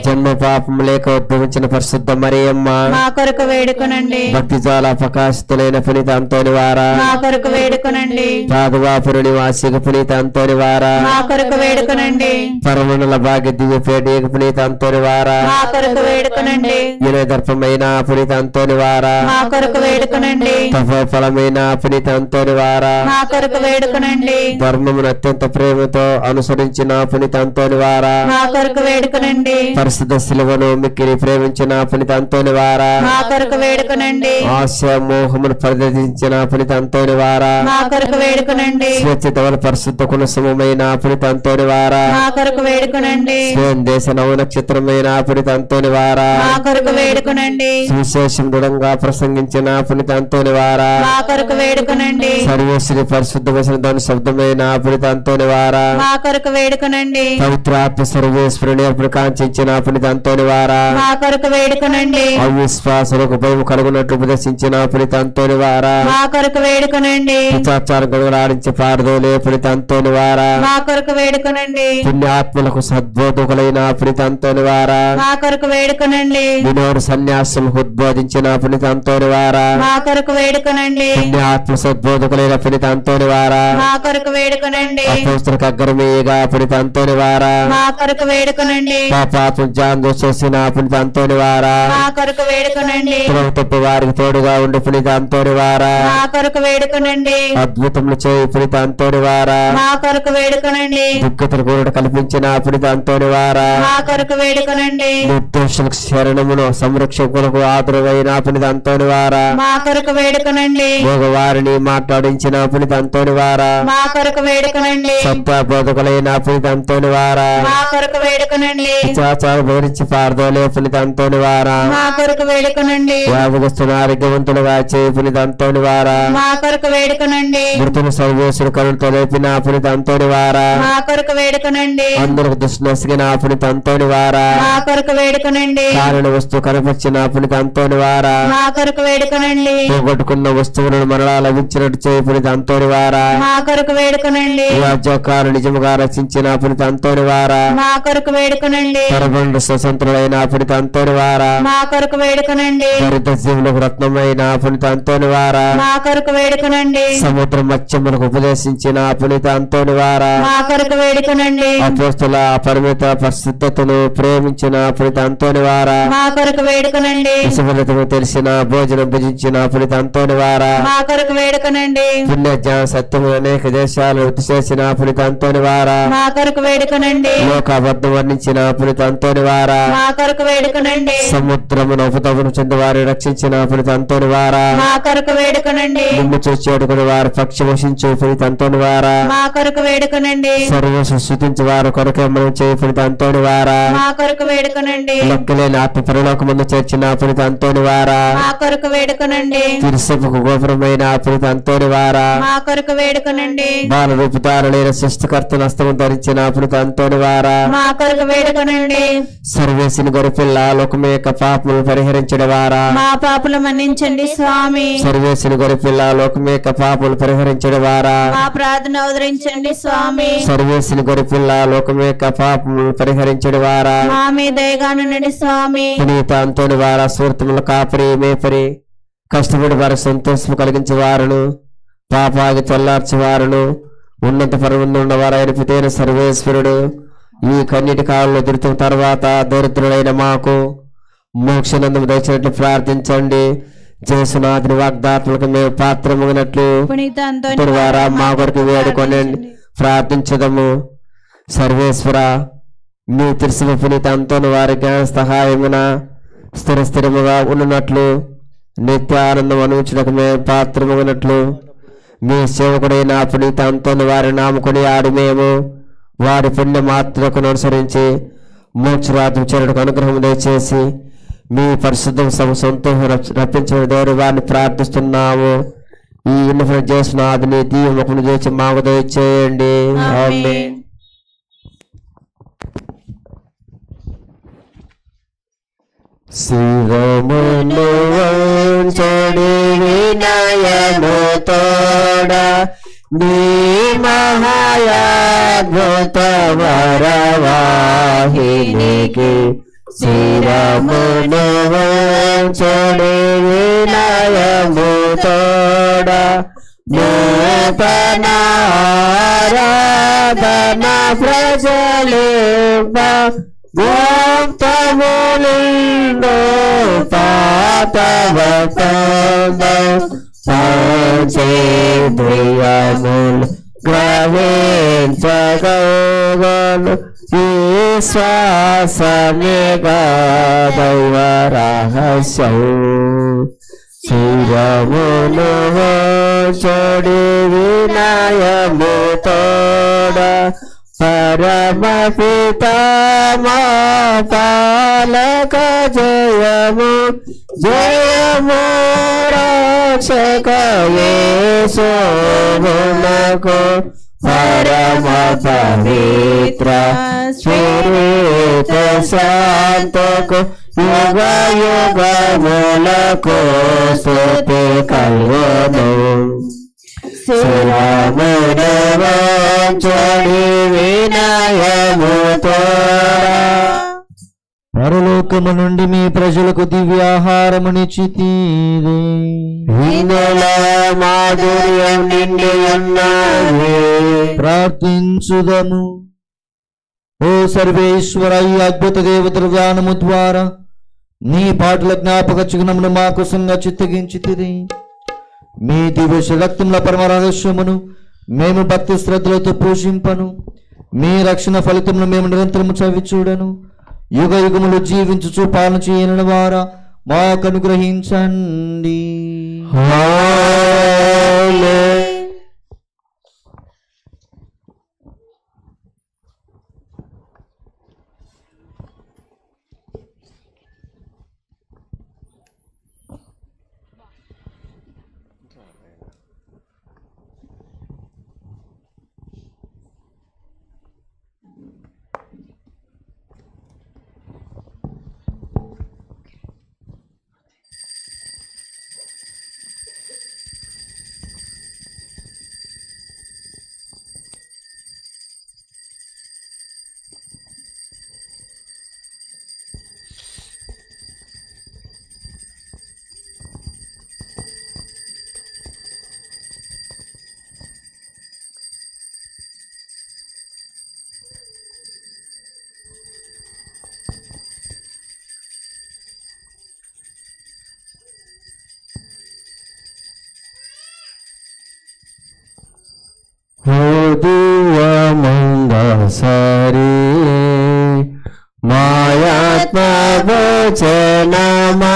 జన్మ పాపం లేక ఉద్భవించిన పరిశుద్ధ మరియమ్మ మా కొరకు వేడుకొనండి. భక్తి చాలా ప్రకాశితులైన పునీత అంతోని వారా మా కొరకు వేడుకొనండి. పాదువాపురు నివాసిక పునీత అంతోని వారా మా కొరకు వేడుకొనండి. పరమనుల భాగ్య దివ్య పేట పునీత అంతోని వారా మా కొరకు వేడుకొనండి. వినయదర్పమైన పునీత అంతోని వారా మా కొరకు వేడుకొనండి. తపోఫలమైన పునీత అంతోని వారా మా కొరకు వేడుకొనండి. ధర్మమును అత్యంత ప్రేమతో అనుసరించిన పునీత అంతోని వారా మా కొరకు వేడుకొనండి. పరిశుద్ధ శిలువను మిక్కిలి ప్రేమించిన పునీత అంతోని వారా మా కొరకు వేడుకొనండి. ఆశ మోహమును పరిదర్శించిన పునీత అంతోని వారా మా కొరకు వేడుకొనండి. స్వేచ్ఛితమైన పరిశుద్ధ కులసమైన పునీత అంతోని వారా మా కొరకు వేడుకొనండి. దేశ నవ నక్షత్రమైన పునీత అంతోని వారా మా కొరకు వేడుకొనండి. సువిశేషం దృఢంగా ప్రసంగించిన పునీత అంతోని వారా మా కొరకు వేడుకొనండి. సర్వశ్రీ పరిశుద్ధ వచనదాని శబ్దమైన పునీత అంతోని వారా మా కొరకు వేడుకొనండి. పవిత్రాత్మ సర్వేశ్వరుని అప్పుడు కాంక్షించిన పునీత అంతోని వారా మా కొరకు వేడుకొనండి. అవిశ్వాసులకు భయం కలుగునట్లు ఉపదేశించిన పునీత అంతోని వారా మా కొరకు వేడుకొనండి. పిచాచారం కలుగులాడించి పారదోలే పునీత అంతోని వారా మా కొరకు వేడుకొనండి. పుణ్యాత్మలకు సద్బోధకులైన పునీత అంతోని వారా, మా కొరకు వేడుకొనండి. వినోడు సన్యాసం ఉద్బోధించిన పునీత అంతోని వారా, మా కొరకు వేడుకొనండి. పుణ్యాత్మ సద్బోధకులైన పునీత అంతోని వారా, మా కొరకు వేడుకొనండి. అపోస్తలకు అగ్రమీయగా పునీత అంతోని వారా, మా కొరకు వేడుకొనండి. పాపాత్మ జాంగు చేసిన పునీత అంతోని వారా, మా కొరకు వేడుకొనండి. తప్పు వారికి తోడుగా ఉండి పునీత అంతోని వారా, మా కొరకు వేడుకొనండి. అద్భుతములు చేయి పునీత అంతోని వారా, మా కొరకు వేడుకొనండి. దుఃఖతను కూడా కల్పించిన పునీత అంతోని వారా, మా కొరకు వేడుకొనండి. నిర్దోషులకు శరణమును సంరక్షకులకు ఆదరవైన పునీత అంతోని వారా, మా కొరకు వేడుకొనండి. మగవారిని మాట్లాడించిన పునీత అంతోని వారా, మా కొరకు వేడుకొనండి. సత్య బోధకులైన పునీత అంతోని వారా, మా కొరకు వేడుకొనండి. చాచాలు బోధించి పారదోలే పునీత అంతోని వారా, మా కొరకు వేడుకొనండి. వ్యాధిగ్రస్తులను ఆరోగ్యవంతులుగా చేయి పునీత అంతోని వారా, మా కొరకు వేడుకొనండి. మృతుని సర్వేశ్వరు కరుణతో లేపిన పునీత అంతోని వారా, మా కొరకు వేడుకొనండి. అందరికి దృష్టి నసిగిన పునీత అంతోని వారా, మా కొరకు వేడుకొనండి. కారణ వస్తువు కనిపించిన పునీత అంతోని వారా, మా కొరకు వేడుకొనండి. పోగొట్టుకున్న వస్తువులను మరలా లభించినట్టు చేయి పునీత అంతోని వారా, మా కొరకు వేడుకొనండి. రాజ్యకారు నిజముగా రచించిన పునీత అంతోని వారా, మా కొరకు వేడుకొనండి. తరబండు స్వతంత్రులైన పునీత అంతోని వారా, మా కొరకు వేడుకొనండి. దరిద్ర జీవులకు రత్నమైన పునీత అంతోని వారా, మా కొరకు వేడుకొనండి. సముద్ర మత్స్యములకు ఉపదేశించిన పునీత అంతోని వారా, మా కొరకు వేడుకొనండి. అపోస్తుల పరిమిత పరిశుద్ధతను ప్రేమించిన పునీత అంతోని వారా, మా కొరకు వేడుకొనండి. విషఫలితము తెలిసిన భోజనం భుజించిన పునీత అంతోని వారా, మా కొరకు వేడుకొనండి. పుణ్య జ్ఞాన సత్యము అనేక దేశాలు వృద్ధి చేసిన పునీత అంతోని వారా, మా కొరకు వేడుకొనండి. లోక అబద్ధం వర్ణించిన పునీత అంతోని వారా, మా కొరకు వేడుకొనండి. సముద్రమును ఉపతమును చెంది వారిని రక్షించిన పునీత అంతోని వారా, మా కొరకు వేడుకొనండి. నిన్ను చూసి అడుగుని వారి పక్షమోషించు పునీత అంతోని వారా, మా కొరకు వేడుకొనండి. సర్వస్వ స్తుతించి వారు కొరకే మనం చేయి పునీత అంతోని వారా, మా కొరకు వేడుకొనండి. లెక్కలేని ఆత్మ పరలోకమందు చేర్చిన పునీత అంతోని వారా, మా కొరకు వేడుకొనండి. తిరుసభకు గోపురమైన పునీత అంతోని వారా, మా కొరకు వేడుకొనండి. బాల రూపుతారలైన సృష్టికర్త నస్తము ధరించిన పునీత అంతోని వారా, మా కొరకు వేడుకొనండి. సర్వేసిని గొరిపిల్ల లోకమే యొక్క పాపములు పరిహరించడం వారా, మా పాపులు మన్నించండి స్వామి. సర్వేసిని గొరిపిల్ల లోకమే యొక్క పాపములు పరిహరించడం వారా, మా ప్రార్థన ఉదరించండి స్వామి. సర్వేసిని గొరిపిల్ల లోకమే యొక్క పాపములు పరిహరించడం వారా, మా మీద దయగానుండండి స్వామి. పునీత అంతోని వారా, స్వూర్తముల కాపరి మేపరి కష్టపడి వారికి సంతోషము కలిగించే వారును పాపాగి తొల్లార్చి వారును ఉన్నత పరమున్న వారైన పితైన సర్వేశ్వరుడు ఈ కన్నిటి కాలంలో దురితం తర్వాత దరిద్రులైన మాకు మోక్షనందము దయచినట్లు ప్రార్థించండి. జేసునాథుని వాగ్దాత్మలకు మేము పాత్రముగినట్లు పునీత అంతోని వారా మా కొరకు వేడుకొనండి ప్రార్థించదము. సర్వేశ్వర మీ తెలిసిన పునీత అంతోని వారి జ్ఞాన సహాయమున స్థిరముగా ఉన్నట్లు నిత్య ఆనందం అనుభవించడానికి మేము పాత్రముగినట్లు మీ సేవకుడైన పునీత అంతోని వారి నామకొని ఆడి మేము వారి పుణ్య మాత్రకు అనుసరించి మోక్షరాజ్యం చేరుటకు అనుగ్రహం దయచేసి మీ పరిశుద్ధం సంతోషం రప్పించమని దేవుడు వారిని ప్రార్థిస్తున్నాము. ఈ ఇన్ఫ్లుయెన్స్ చేసిన ఆదిని దీవముఖం చేసి మాకు దయచేయండి. ఆమేన్. శివమును వంచడి వినయము తోడ నీ మహాయాద్భుత వరవాహినికి శిరమును వంచడి వినయము తోడ నూతన ఆరాధన ప్రజలింప గోప్తములిందో పాతవతందం పంచేంద్రియములు గ్రహించగలను విశ్వాసమేగా దైవ రహస్యం శిరమును వంచడి వినయము తోడ పరమ పితా మా పాలక జయము జయము రక్షక యేసునకు పరమ పవిత్ర స్పిరిత శాంతకు యుగ యుగములకు స్తుతి కలుగును. శిరమును వంచడి వినయము తోడ పరలోకము నుండి మీ ప్రజలకు దివ్యాహారమునిచ్చితీరే. మాధుర్యం నిండి ఉన్నది. ప్రార్థించుదము. ఓ సర్వేశ్వర, ఈ అద్భుత దేవద్రవ్యానము ద్వారా నీ పాటల జ్ఞాపక చిహ్నమును మాకు సంగా చిత్తగించితిరి. మీ దివ్య రక్తముల పరమ రహస్యమును మేము భక్తి శ్రద్ధలతో పూజింపను. మీ రక్షణ ఫలితమును మేము నిరంతరము చవి చూడను. యుగ యుగములు జీవించుచు పాలన చేయని వారా మాకు అనుగ్రహించండి. మంగసరి మాయాత్మ భోజనమా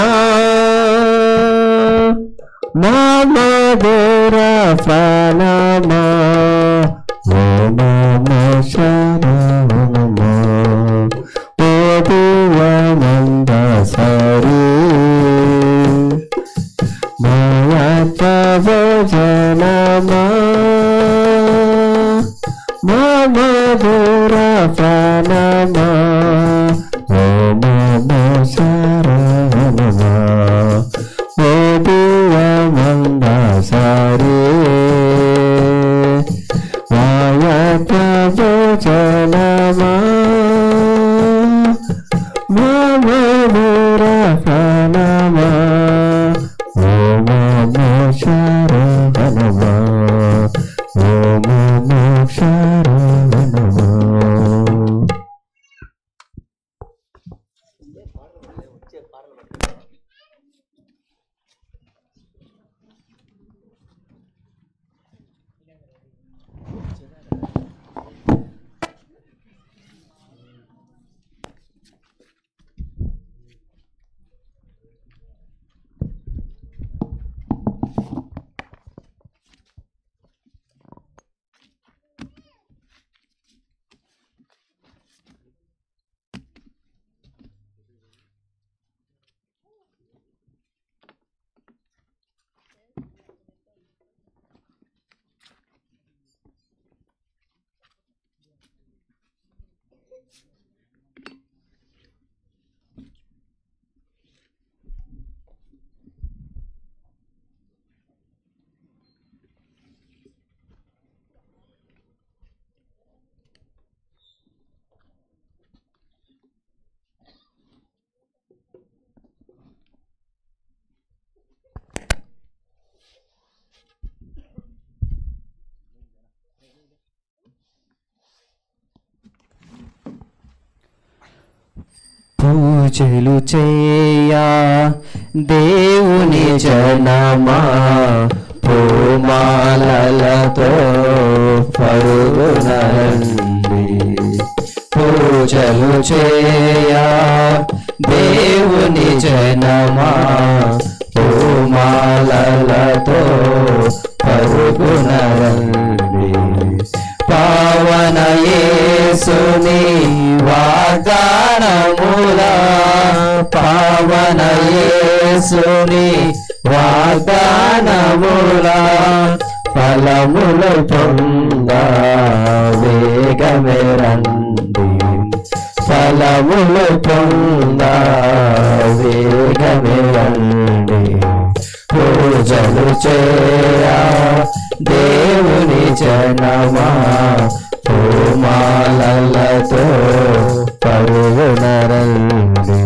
మధుర ఫలమా శరణమా మంగసరి మాయాత్మ భోజనమా మధుర ఫలమా శరణమా మంగసరి మాయాత్మ భోజనమా మధుర ఫలమా శరణమా శరణమా. పూజలు చేయా దేవుని జనమా పూమాలతో పరుగునండి. పూజలు చేయా దేవుని జనమా పూమాలతో పరుగునండి. పావన యేసుని వాగ్దానములా పావన యేసుని వాగ్దానములా ఫలములు పొంద వేగమే రండి. ఫలములు పొంద వేగమే రండి. పూజలు చేయా దేవుని జనమా పూమాలతో పరుగునరండి.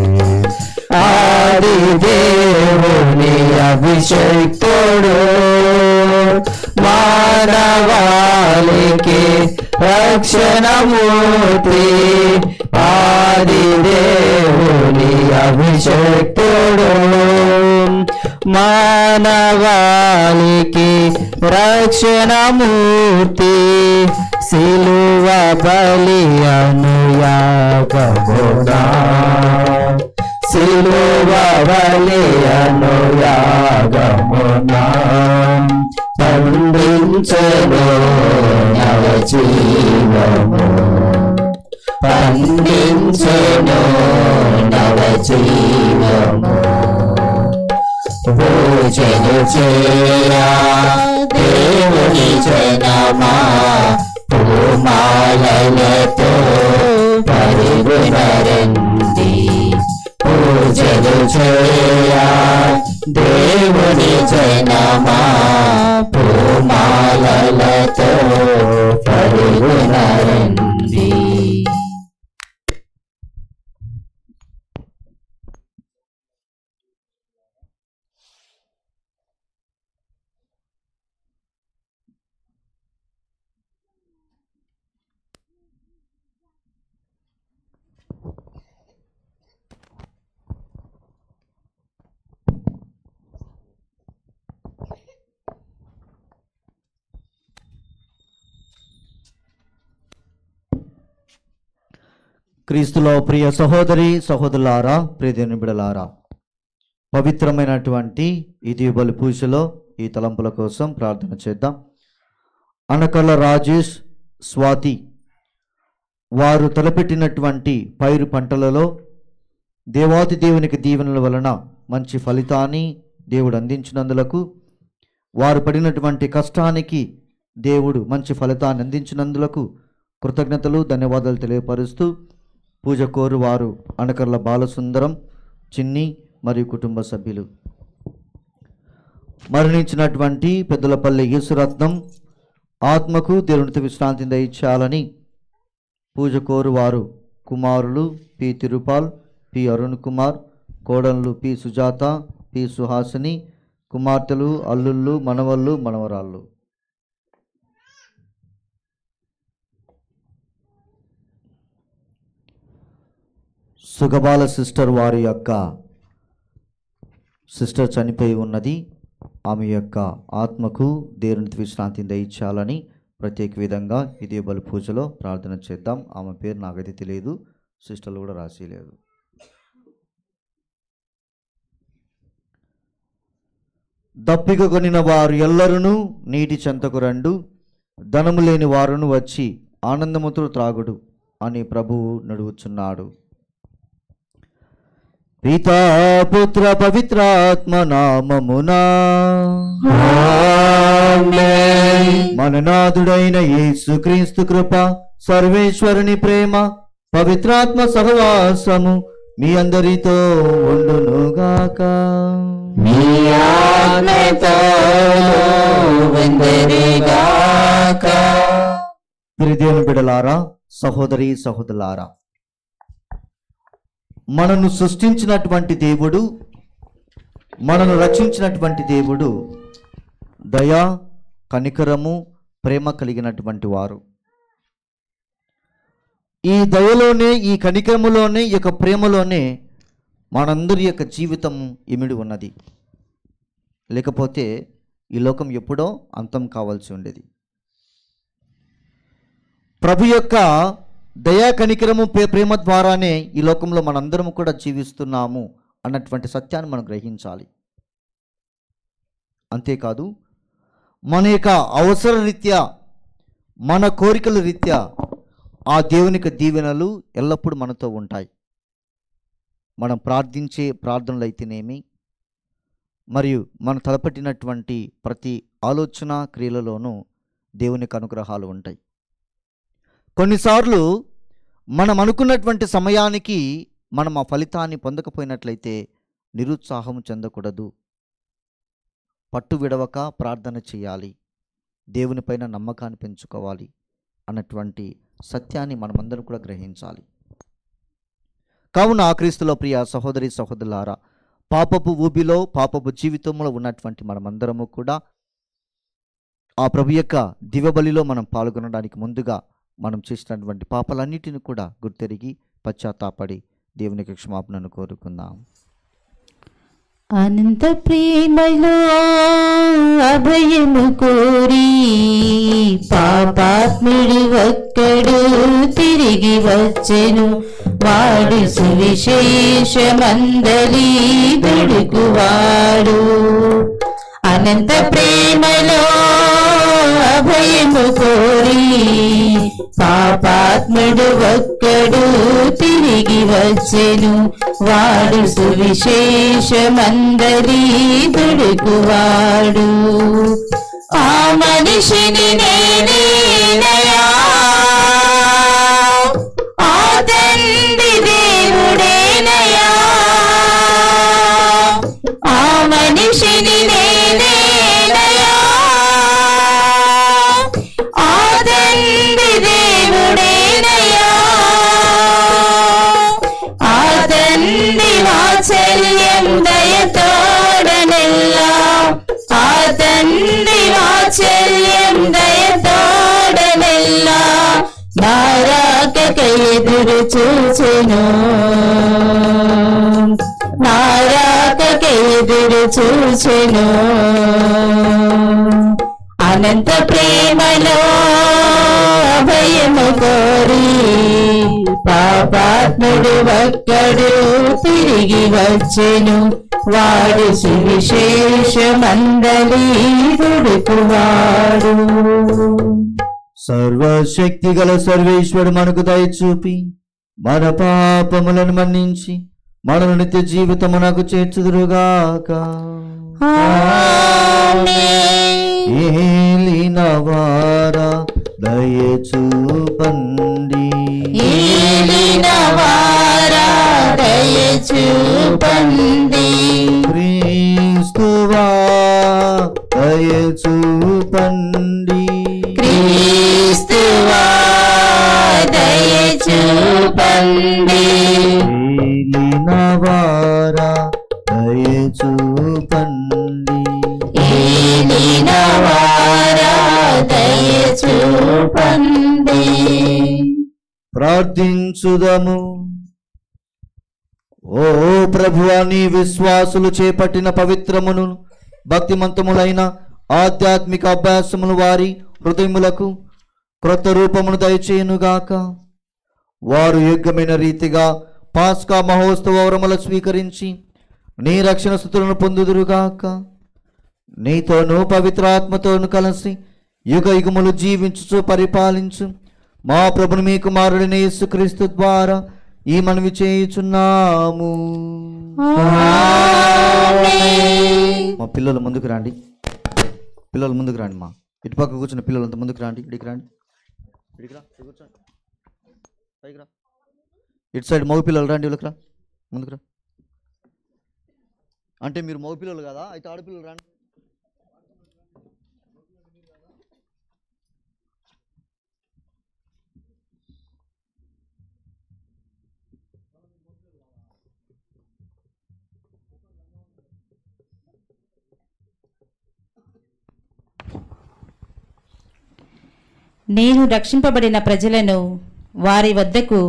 దేవుని అభిషేక్తుడు మానవాళికి రక్షణమూర్తి ఆది దేవుని అభిషేక్తుడు మానవాళికి రక్షణమూర్తి సిలువ బలి అనుయాగమునా సిలువ బలి అనుయాగమునా పండించెను నవజీవము పండించెను నవజీవము పూజలు చేయా దేవుని జనమా పూమాలతో పరిగుణరండి పూజలు చేయా దేవుని జనమా పూమాలతో పరిగుణరండి. క్రీస్తులో ప్రియ సహోదరి సహోదరులారా, ప్రియదేవుని బిడ్డలారా, పవిత్రమైనటువంటి ఈ దీపావళి పూజలో ఈ తలంపుల కోసం ప్రార్థన చేద్దాం. అనకళ్ళ రాజేష్, స్వాతి వారు తలపెట్టినటువంటి పైరు పంటలలో దేవాతి దేవునికి దీవెనల వలన మంచి ఫలితాన్ని దేవుడు అందించినందులకు, వారు పడినటువంటి కష్టానికి దేవుడు మంచి ఫలితాన్ని అందించినందులకు కృతజ్ఞతలు ధన్యవాదాలు తెలియపరుస్తూ పూజ కోరు వారు అనకర్ల బాలసుందరం, చిన్ని మరియు కుటుంబ సభ్యులు. మరణించినటువంటి పెద్దలపల్లి యేసురత్నం ఆత్మకు దేవునితో విశ్రాంతిని దయచేయాలని పూజ కోరు వారు కుమారులు పి తిరుపాల్, పి అరుణ్ కుమార్, కోడళ్ళు పి సుజాత, పి సుహాసిని, కుమార్తెలు, అల్లుళ్ళు, మనవళ్ళు, మనవరాళ్ళు. సుగబాల సిస్టర్ వారి యొక్క సిస్టర్ చనిపోయి ఉన్నది. ఆమె యొక్క ఆత్మకు దేవుని విశ్రాంతిని దయచేయాలని ప్రత్యేక విధంగా ఇదే బలి పూజలో ప్రార్థన చేద్దాం. ఆమె పేరు నాకైతే తెలియదు, సిస్టర్లు కూడా రాసిలేదు. దప్పిక కొనిన వారు ఎల్లరును నీటి చెంతకు రండు, ధనము లేని వారును వచ్చి ఆనందముతో త్రాగుడు అని ప్రభువు నడువుచున్నాడు. పితా పుత్ర పవిత్రాత్మ నామమునా మన నాథుడైన యేసుక్రీస్తు కృప, సర్వేశ్వరుని ప్రేమ, పవిత్రాత్మ సహవాసము మీ అందరితో ఉండునుగాక. మీ ఆత్మతో ఉండునుగాక. ప్రియదేవుని బిడ్డలారా, సహోదరి సహోదరులారా, మనను సృష్టించినటువంటి దేవుడు, మనను రక్షించినటువంటి దేవుడు దయ, కనికరము, ప్రేమ కలిగినటువంటి వారు. ఈ దయలోనే, ఈ కనికరములోనే, ఈ యొక్క ప్రేమలోనే మనందరి యొక్క జీవితం ఇమిడి ఉన్నది. లేకపోతే ఈ లోకం ఎప్పుడో అంతం కావాల్సి ఉండేది. ప్రభు యొక్క దయా కనికరము ప్రేమ ద్వారానే ఈ లోకంలో మనందరం కూడా జీవిస్తున్నాము అన్నటువంటి సత్యాన్ని మనం గ్రహించాలి. అంతేకాదు, మన యొక్క అవసర రీత్యా, మన కోరికల రీత్యా ఆ దేవునికి దీవెనలు ఎల్లప్పుడూ మనతో ఉంటాయి. మనం ప్రార్థించే ప్రార్థనలు అయితేనేమి, మరియు మనం తలపెట్టినటువంటి ప్రతి ఆలోచన క్రియలలోనూ దేవునికి అనుగ్రహాలు ఉంటాయి. కొన్నిసార్లు మనం అనుకున్నటువంటి సమయానికి మనం ఆ ఫలితాన్ని పొందకపోయినట్లయితే నిరుత్సాహం చెందకూడదు. పట్టు విడవక ప్రార్థన చేయాలి, దేవునిపైన నమ్మకాన్ని పెంచుకోవాలి అన్నటువంటి సత్యాన్ని మనమందరం కూడా గ్రహించాలి. కావున క్రీస్తులో ప్రియ సహోదరి సహోదరులారా, పాపపు ఊబిలో, పాపపు జీవితంలో ఉన్నటువంటి మనమందరము కూడా ఆ ప్రభు యొక్క దివ్యబలిలో మనం పాల్గొనడానికి ముందుగా మనం చేసినటువంటి పాపాలన్నిటిని కూడా గుర్తెరిగి పశ్చాత్తాపడి దేవునికి క్షమాపణను కోరుకుందాం. అనంత ప్రేమలో అభయము కోరి పాపాత్ముడు ఒక్కడు తిరిగి వచ్చెను, వాడు సువిశేషమందలి దుడుకువాడు. అనంత ప్రేమలో అభయము కోరి పాపాత్ముడు ఒక్కడు తిరిగి వచ్చెను, వాడు సువిశేషమందలి దుడుకువాడు. ఆ మనిషిని నేనేనయా, ఆ తండ్రి దేవుడేనయా, ఆ మనిషిని నేనేనయా, ఆ తండ్రి దేవుడేనయా, ఆ తండ్రి వాత్సల్యం దయతోడనెల్లా, ఆ తండ్రి వాత్సల్యం దయతోడనెల్లా, నారాకకై ఎదురు చూచెను, నారాకకై ఎదురు చూచెను. అనంత ప్రేమలో అభయము కోరి పాపాత్ముడు ఒక్కడు తిరిగి వచ్చెను, వాడు సువిశేషమందలి దుడుకువాడు. సర్వశక్తి గల సర్వేశ్వరుడు మనకు దయ చూపి మన పాపములను మన్నించి మనను నిత్య జీవితమునకు చేర్చుదురుగాక. ఏలినవారా దయ చూపండి, ఏలినవారా దయ చూపండి, క్రీస్తువా దయ చూపండి, క్రీస్తువా దయ చూపండి, ఏలినవారా దయ చూపండి, ఏలినవారా దయ చూపండి. ప్రార్థించుదము. ఓ ప్రభువా, నీ విశ్వాసులు చేపట్టిన పవిత్రమును భక్తిమంతములైన ఆధ్యాత్మిక అభ్యాసములు వారి హృదయములకు క్రొత్త రూపమును దయచేయునుగాక. వారు యోగ్యమైన రీతిగా పాస్కా మహోత్సవ వరములు స్వీకరించి నీ రక్షణ స్తుతులను పొందుదురుగాక. నీతోనూ పవిత్రాత్మతోను కలిసి యుగ యుగములు జీవించుచు పరిపాలించు మా ప్రభుని మీ కుమారుడైన యేసుక్రీస్తు ద్వారా ఈ మనవి చేయుచున్నాము. మా పిల్లలు ముందుకు రండి, పిల్లలు ముందుకు రండి. మా ఇటుపక్క కూర్చున్న పిల్లలంతా ముందుకు రండి, ఇడికి రండి, ఇడికి రా, కూర్చోండి, పైకి రా. ఇటు సైడ్ మగ పిల్లలు రండి, వీళ్ళకి రా, ముందుకు రా. అంటే మీరు మగ పిల్లలు కదా, అయితే ఆడపిల్లలు రండి. నేను రక్షింపబడిన ప్రజలను వారి వద్దకు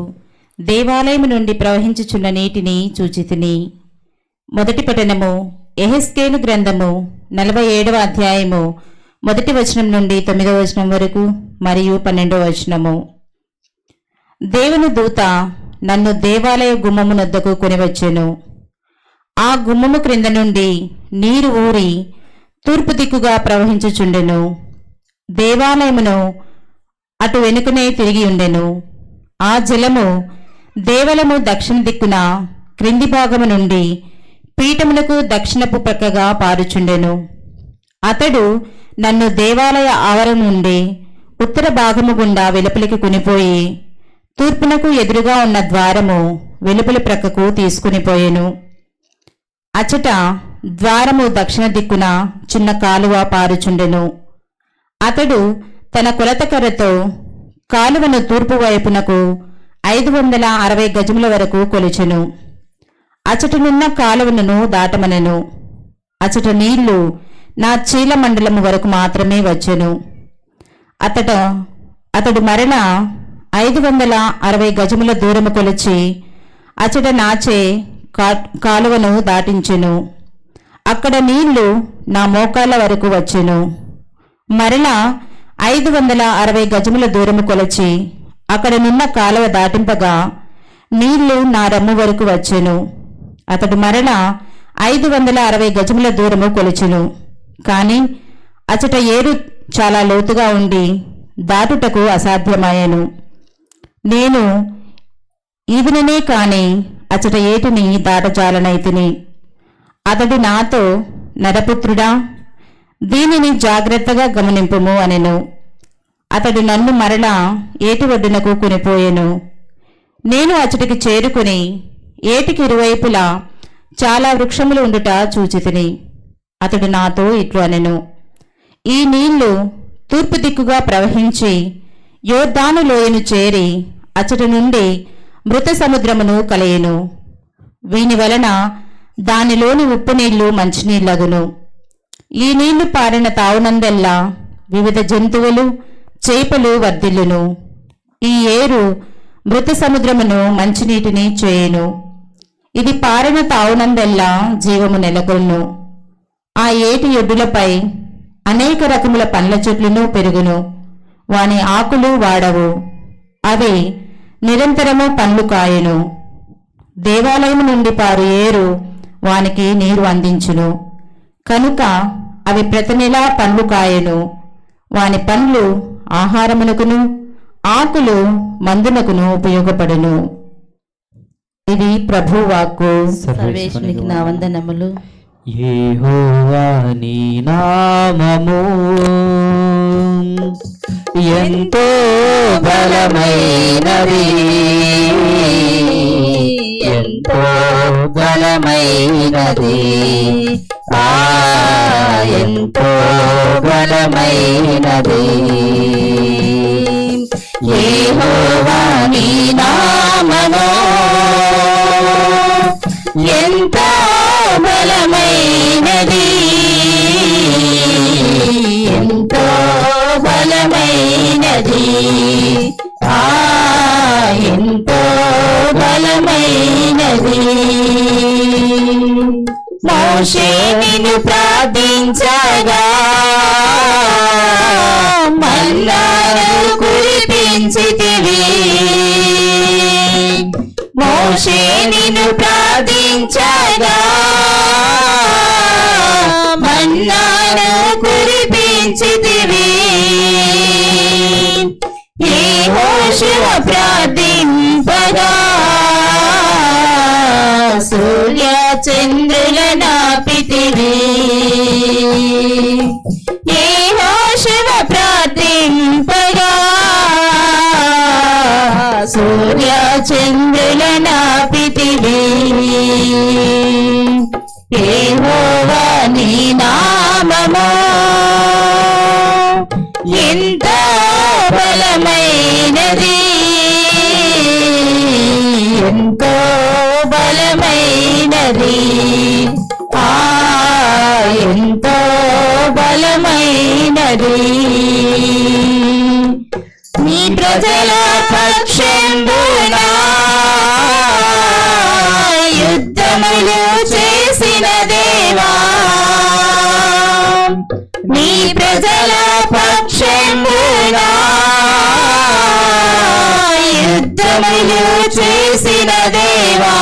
దేవాలయము నుండి ప్రవహించుచున్న నీటిని చూచితిని. మొదటి పఠనము యెహెజ్కేలు గ్రంథము 47వ అధ్యాయము 1వ వచనం నుండి 9వ వచనం వరకు మరియు 12వ వచనము. దేవుని దూత నన్ను దేవాలయ గుమ్మము నొద్దకు కొనివచ్చెను. ఆ గుమ్మము క్రింద నుండి నీరు ఊరి తూర్పు దిక్కుగా ప్రవహించుచుండెను. దేవాలయమును అటు వెనుకనే తిరిగి ఉండెను. ఆ జలము దేవాలయము దక్షిణ దిక్కున క్రింది భాగము నుండి పీఠమునకు దక్షిణపు ప్రక్కగా పారుచుండెను. అతడు నన్ను దేవాలయ ఆవరణ నుండి ఉత్తర భాగము గుండా వెలుపలికి కొనిపోయి తూర్పునకు ఎదురుగా ఉన్న ద్వారము వెలుపలి ప్రక్కకు తీసుకునిపోయెను. అచట ద్వారము దక్షిణ దిక్కున చిన్న కాలువ పారుచుండెను. అతడు తన కొలతకర్రతో కాలువను తూర్పు వైపునకు 560 గజముల వరకు కొలిచెను. అచటనున్న కాలువను దాటమనెను. అచట నీళ్లు నా చీల మండలము వరకు మాత్రమే వచ్చెను. అతడు మరలా 560 గజముల దూరము కొలిచి అచట నాచే కాలువను దాటించెను. అక్కడ నీళ్లు నా మోకాళ్ళ వరకు వచ్చెను. మరలా 560 గజముల దూరము కొలిచి అక్కడ నున్న కాలువ దాటింపగా నీళ్లు నా రమ్ము వరకు వచ్చెను. అతడు మరలా 560 గజముల దూరము కొలిచెను. కాని అచట ఏరు చాలా లోతుగా ఉండి దాటుటకు అసాధ్యమయ్యను. నేను ఈవిననే కాని అచట ఏటిని దాటజాలనైతిని. అతడు నాతో, నరపుత్రుడా, దీనిని జాగ్రత్తగా గమనింపుము అనెను. అతడు నన్ను మరలా ఏటి ఒడ్డునకు కొనిపోయెను. నేను అచటికి చేరుకుని ఏటికి ఇరువైపులా చాలా వృక్షములు ఉండుట చూచితిని. అతడు నాతో ఇట్లు అనెను, ఈ నీళ్లు తూర్పు దిక్కుగా ప్రవహించి యోర్దాను లోయను చేరి అచట నుండి మృత సముద్రమును కలయెను. వీని వలన దానిలోని ఉప్పు నీళ్లు మంచినీళ్లగును. ఈ నీళ్లు పారిన తావునందెల్లా వివిధ జంతువులు, చేపలు వర్ధిల్లును. ఈ ఏరు మృత సముద్రమును మంచినీటిని చేయును. ఇది పారిన తావునందెల్లా జీవము నెలకొల్ను. ఆ ఏటి ఒడ్డులపై అనేక రకముల పండ్ల చెట్లును పెరుగును. వాని ఆకులు వాడవు, అవి నిరంతరము పండ్లు కాయను. దేవాలయం నుండి పారు ఏరు వానికి నీరు అందించును. కనుక అవి ప్రతి నెలా పండ్లు కాయను. వాని పండ్లు ఆహారమునకును, ఆకులు మందునకును ఉపయోగపడును. ఇది ప్రభువాక్కు. సర్వేశ్వరునికి నా వందనములు. యెహోవా నీ నామము ఎంతో బలమైనది, ఎంతో బలమైనది, ఎంతో బలమైనది. యెహోవా నీ నామము ఎంతో బలమైనది, ఎంతో బలమైనది, ఎంతో బలమైనది. మోషే నిన్ను ప్రార్థించగా మన్నాను కురిపించితివి. మోషే నిన్ను ప్రార్థించగా మన్నాను కురిపించితివి. యెహోషువ ప్రార్థింపగా సూర్య చంద్రుల నాపితివి. యెహోషువ ప్రార్థింపగా సూర్య చంద్రుల నాపితివి. యెహోవా నీ నామము ఎంతో బలమైనది, ఎంతో బలమైనది, ఎంతో బలమైనది. నీ ప్రజల పక్షంబున యుద్ధములు చేసిన దేవా, నీ ప్రజల పక్షంబున యుద్ధములు చేసిన దేవా,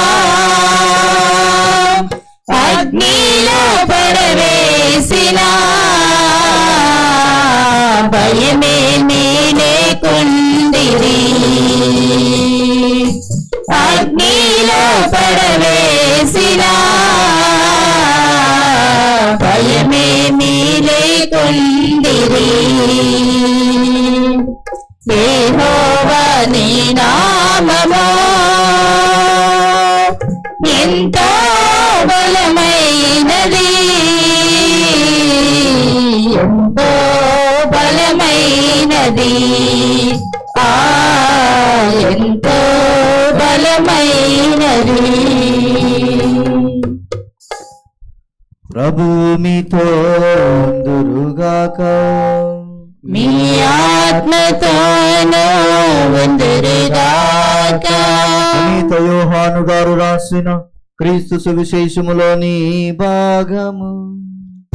అగ్నిలో పడవేసిన భయమేమీ లేకుండిరి. అగ్నిలో పడవేసిన భయమేమీ లేకుండిరి. యెహోవా నీ నామము ఎంతో బలమైనది, ఎంతో బలమైనది, ఎంతో బలమైనది. ప్రభువు మీతో ఉందురుగాక. మీ ఆత్మతోనూ ఉందురుగాక. పునీత యోహాను గారు రాసిన క్రీస్తు సువిశేషములోని భాగము.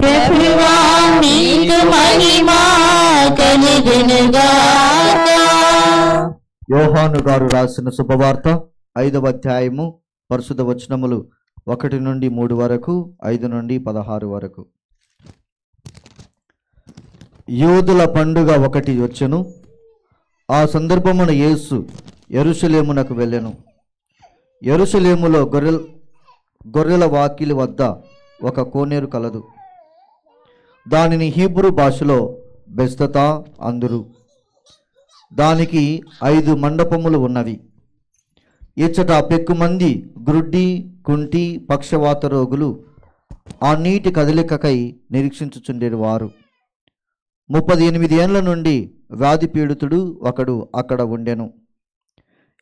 ప్రభువా మీకు మహిమ కలుగునుగాక. యోహాను గారు రాసిన శుభవార్త 5వ అధ్యాయము పరిశుద్ధ వచనములు 1 నుండి 3 వరకు, 5 నుండి 16 వరకు. యూదుల పండుగ ఒకటి వచ్చెను. ఆ సందర్భమున యేసు యెరూషలేమునకు వెళ్ళెను. యెరూషలేములో గొర్రెల వాకిలి వద్ద ఒక కోనేరు కలదు. దానిని హీబ్రూ భాషలో బెస్తతా అందురు. దానికి 5 మండపములు ఉన్నవి. ఇచ్చట పెక్కుమంది గ్రుడ్డి, కుంటి, పక్షవాత రోగులు ఆ నీటి కదలికకై నిరీక్షించుచుండేది వారు. 38 ఏండ్ల నుండి వ్యాధి పీడితుడు ఒకడు అక్కడ ఉండెను.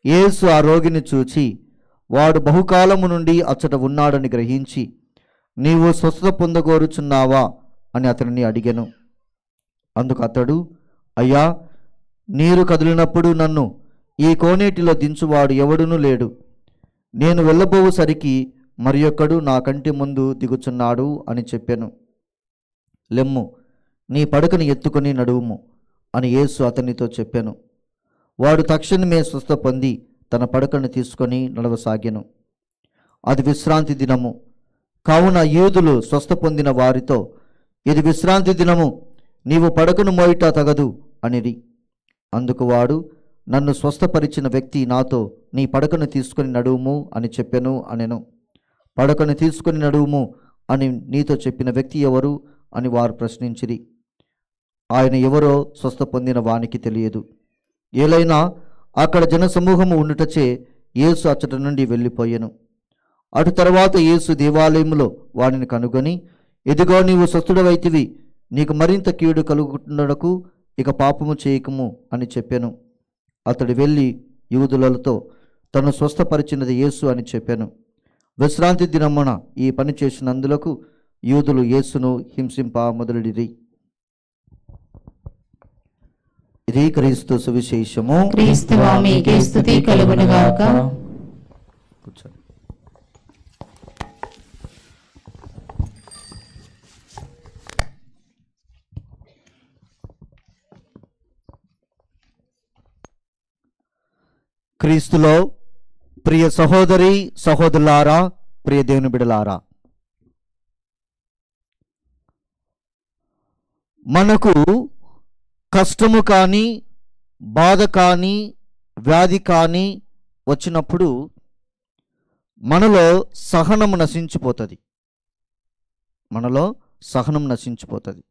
యేసు ఆ రోగిని చూచి వాడు బహుకాలము నుండి అచ్చట ఉన్నాడని గ్రహించి, నీవు స్వస్థత పొందగోరుచున్నావా అని అతనిని అడిగెను. అందుకు అతడు, అయ్యా, నీరు కదిలినప్పుడు నన్ను ఈ కోనేటిలో దించువాడు ఎవడునూ లేడు. నేను వెళ్ళబోవుసరికి మరి ఒక్కడు నా కంటి ముందు దిగుచున్నాడు అని చెప్పెను. లెమ్ము, నీ పడకను ఎత్తుకొని నడువుము అని యేసు అతనితో చెప్పెను. వాడు తక్షణమే స్వస్థ పొంది తన పడకను తీసుకొని నడవసాగెను. అది విశ్రాంతి దినము కావున యూదులు స్వస్థ పొందిన వారితో, ఇది విశ్రాంతి దినము, నీవు పడకను మోయుట తగదు అనిరి. అందుకు వాడు, నన్ను స్వస్థపరిచిన వ్యక్తి నాతో, నీ పడకను తీసుకొని నడువుము అని చెప్పెను అనెను. పడకను తీసుకొని నడువుము అని నీతో చెప్పిన వ్యక్తి ఎవరు అని వారు ప్రశ్నించిరి. ఆయన ఎవరో స్వస్థ పొందిన వానికి తెలియదు. ఏలైనా అక్కడ జనసమూహము ఉండుటచే యేసు అచ్చట నుండి వెళ్ళిపోయెను. అటు తర్వాత యేసు దేవాలయములో వానిని కనుగొని, ఇదిగో నీవు స్వస్థుడవైతివి, నీకు మరింత కీడు కలుగుతుండకు, ఇక పాపము చేయకము అని చెప్పెను. అతడు వెళ్ళి యూదులతో తను స్వస్థపరిచినది యేసు అని చెప్పాను. విశ్రాంతి దినమున ఈ పని చేసినందులకు యూదులు యేసును హింసింప మొదలుడిరి. ఇది క్రీస్తు సువిశేషము. క్రీస్తువా మీకే స్తుతి కలుగునుగాక. కూర్చోండి. క్రీస్తులో ప్రియ సహోదరి సహోదరులారా, ప్రియ దేవుని బిడలారా, మనకు కష్టము కానీ, బాధ కానీ, వ్యాధి కానీ వచ్చినప్పుడు మనలో సహనము నశించిపోతుంది. మనలో సహనం నశించిపోతుంది.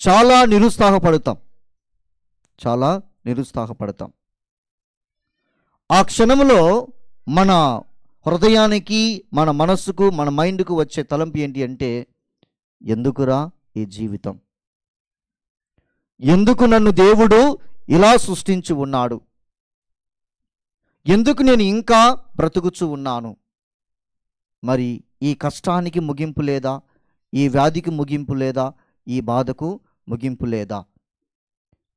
చాలా నిరుత్సాహపడతాం. ఆ క్షణంలో మన హృదయానికి, మన మనస్సుకు, మన మైండ్కు వచ్చే తలంపు ఏంటి అంటే, ఎందుకురా ఈ జీవితం, ఎందుకు నన్ను దేవుడు ఇలా సృష్టించి ఉన్నాడు, ఎందుకు నేను ఇంకా బ్రతుకుచూ ఉన్నాను, మరి ఈ కష్టానికి ముగింపు లేదా, ఈ వ్యాధికి ముగింపు లేదా, ఈ బాధకు ముగింపు లేదా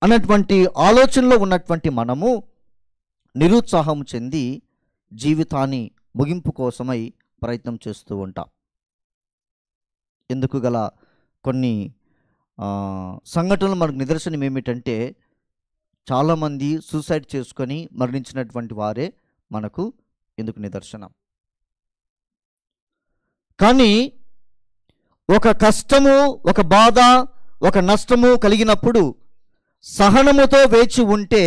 అన్నటువంటి ఆలోచనలో ఉన్నటువంటి మనము నిరుత్సాహం చెంది జీవితాన్ని ముగింపు కోసమై ప్రయత్నం చేస్తూ ఉంటాం. ఎందుకు గల కొన్ని సంఘటనలు మనకు నిదర్శనం ఏమిటంటే, చాలామంది సూసైడ్ చేసుకొని మరణించినటువంటి వారే మనకు ఎందుకు నిదర్శనం. కానీ ఒక కష్టము, ఒక బాధ, ఒక నష్టము కలిగినప్పుడు సహనముతో వేచి ఉంటే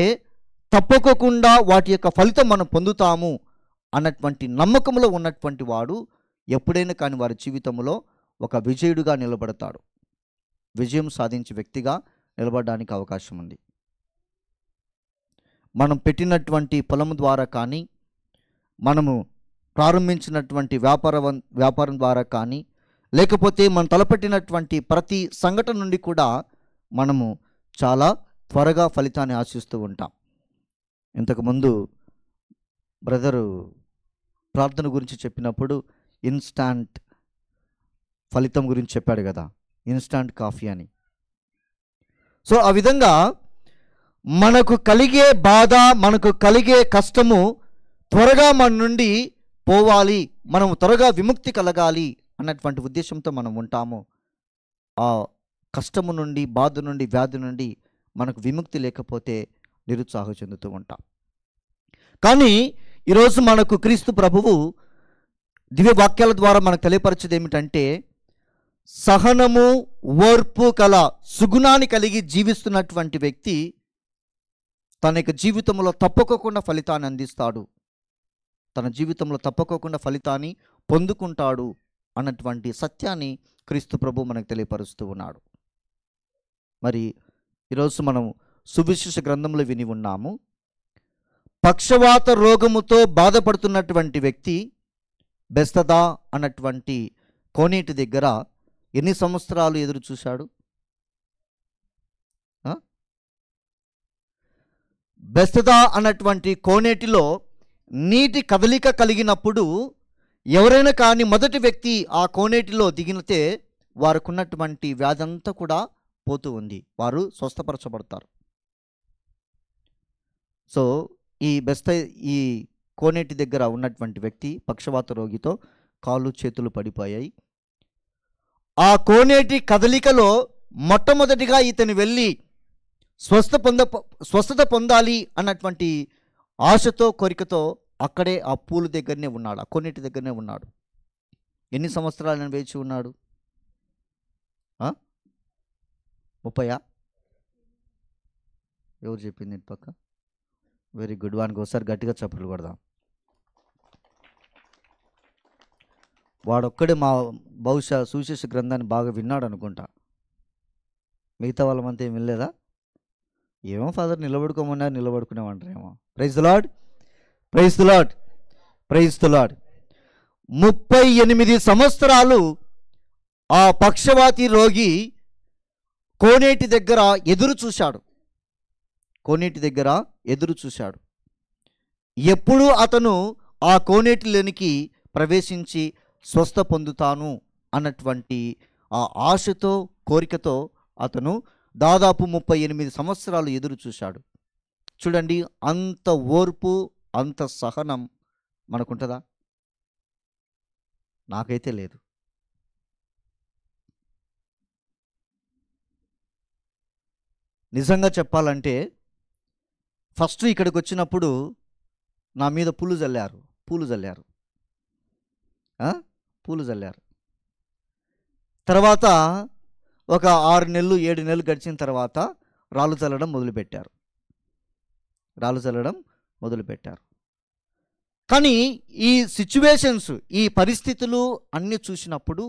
తప్పకోకుండా వాటి యొక్క ఫలితం మనం పొందుతాము అన్నటువంటి నమ్మకంలో ఉన్నటువంటి వాడు ఎప్పుడైనా కానీ వారి జీవితంలో ఒక విజయుడుగా నిలబడతాడు, విజయం సాధించే వ్యక్తిగా నిలబడడానికి అవకాశం ఉంది. మనం పెట్టినటువంటి పొలం ద్వారా కానీ, మనము ప్రారంభించినటువంటి వ్యాపారం ద్వారా కానీ, లేకపోతే మనం తలపెట్టినటువంటి ప్రతి సంఘటన నుండి కూడా మనము చాలా త్వరగా ఫలితాన్ని ఆశిస్తూ ఉంటాం. ఇంతకుముందు బ్రదరు ప్రార్థన గురించి చెప్పినప్పుడు ఇన్స్టాంట్ ఫలితం గురించి చెప్పాడు కదా, ఇన్స్టాంట్ కాఫీ అని. సో ఆ విధంగా మనకు కలిగే బాధ, మనకు కలిగే కష్టము త్వరగా మన నుండి పోవాలి, మనం త్వరగా విముక్తి కలగాలి అన్నటువంటి ఉద్దేశంతో మనం ఉంటాము. ఆ కష్టము నుండి, బాధ నుండి, వ్యాధి నుండి మనకు విముక్తి లేకపోతే నిరుత్సాహం చెందుతూ ఉంటాం. కానీ ఈరోజు మనకు క్రీస్తు ప్రభువు దివ్య వాక్యాల ద్వారా మనకు తెలియపరిచేది ఏమిటంటే, సహనము, ఓర్పు కల సుగుణాన్ని కలిగి జీవిస్తున్నటువంటి వ్యక్తి తన యొక్క జీవితంలో తప్పకోకుండా ఫలితాన్ని అందిస్తాడు, తన జీవితంలో తప్పకోకుండా ఫలితాన్ని పొందుకుంటాడు అన్నటువంటి సత్యాన్ని క్రీస్తు ప్రభు మనకు తెలియపరుస్తూ ఉన్నాడు. మరి ఈరోజు మనం సువిశేష గ్రంథంలో విని ఉన్నాము, పక్షవాత రోగముతో బాధపడుతున్నటువంటి వ్యక్తి బెస్తదా అన్నటువంటి కోనేటి దగ్గర ఎన్ని సంవత్సరాలు ఎదురు చూశాడు? బెస్తదా అన్నటువంటి కోనేటిలో నీటి కదలిక కలిగినప్పుడు ఎవరైనా కానీ మొదటి వ్యక్తి ఆ కోనేటిలో దిగితే వారికి ఉన్నటువంటి వ్యాధి అంతా కూడా పోతూ ఉంది, వారు స్వస్థపరచబడతారు. సో ఈ కోనేటి దగ్గర ఉన్నటువంటి వ్యక్తి పక్షవాత రోగితో కాళ్ళు చేతులు పడిపోయాయి. ఆ కోనేటి కదలికలో మొట్టమొదటిగా ఇతను వెళ్ళి స్వస్థత పొందాలి అన్నటువంటి ఆశతో, కోరికతో అక్కడే ఆ పూలు దగ్గరనే ఉన్నాడు, ఆ కోనేటి దగ్గరనే ఉన్నాడు. ఎన్ని సంవత్సరాలు నేను వేచి ఉన్నాడు? 30? ఎవరు చెప్పింది ఇటు పక్క? వెరీ గుడ్, వానికి ఒకసారి గట్టిగా చప్పట్లు కొడదాం. వాడొక్కడే బహుశా సువిశేష గ్రంథాన్ని బాగా విన్నాడు అనుకుంటా, మిగతా వాళ్ళమంతా ఏం వినలేదా? ఏమో ఫాదర్ నిలబడుకోమన్నారు, నిలబడుకునేమంటారేమో. Praise the lord, praise the lord, praise the lord. 38 సంవత్సరాలు ఆ పక్షవాతి రోగి కోనేటి దగ్గర ఎదురు చూశాడు, కోనేటి దగ్గర ఎదురు చూశాడు. ఎప్పుడు అతను ఆ కోనేటిలోనికి ప్రవేశించి స్వస్థ పొందుతాను అన్నటువంటి ఆ ఆశతో, కోరికతో అతను దాదాపు 38 సంవత్సరాలు ఎదురు చూశాడు. చూడండి, అంత ఓర్పు, అంత సహనం మనకుంటుందా? నాకైతే లేదు. నిజంగా చెప్పాలంటే ఫస్ట్ ఇక్కడికి వచ్చినప్పుడు నా మీద పూలు జల్లారు. తర్వాత ఒక 6 నెలలు 7 నెలలు గడిచిన తర్వాత రాళ్ళు చల్లడం మొదలుపెట్టారు. కానీ ఈ సిచ్యువేషన్స్, ఈ పరిస్థితులు అన్నీ చూసినప్పుడు,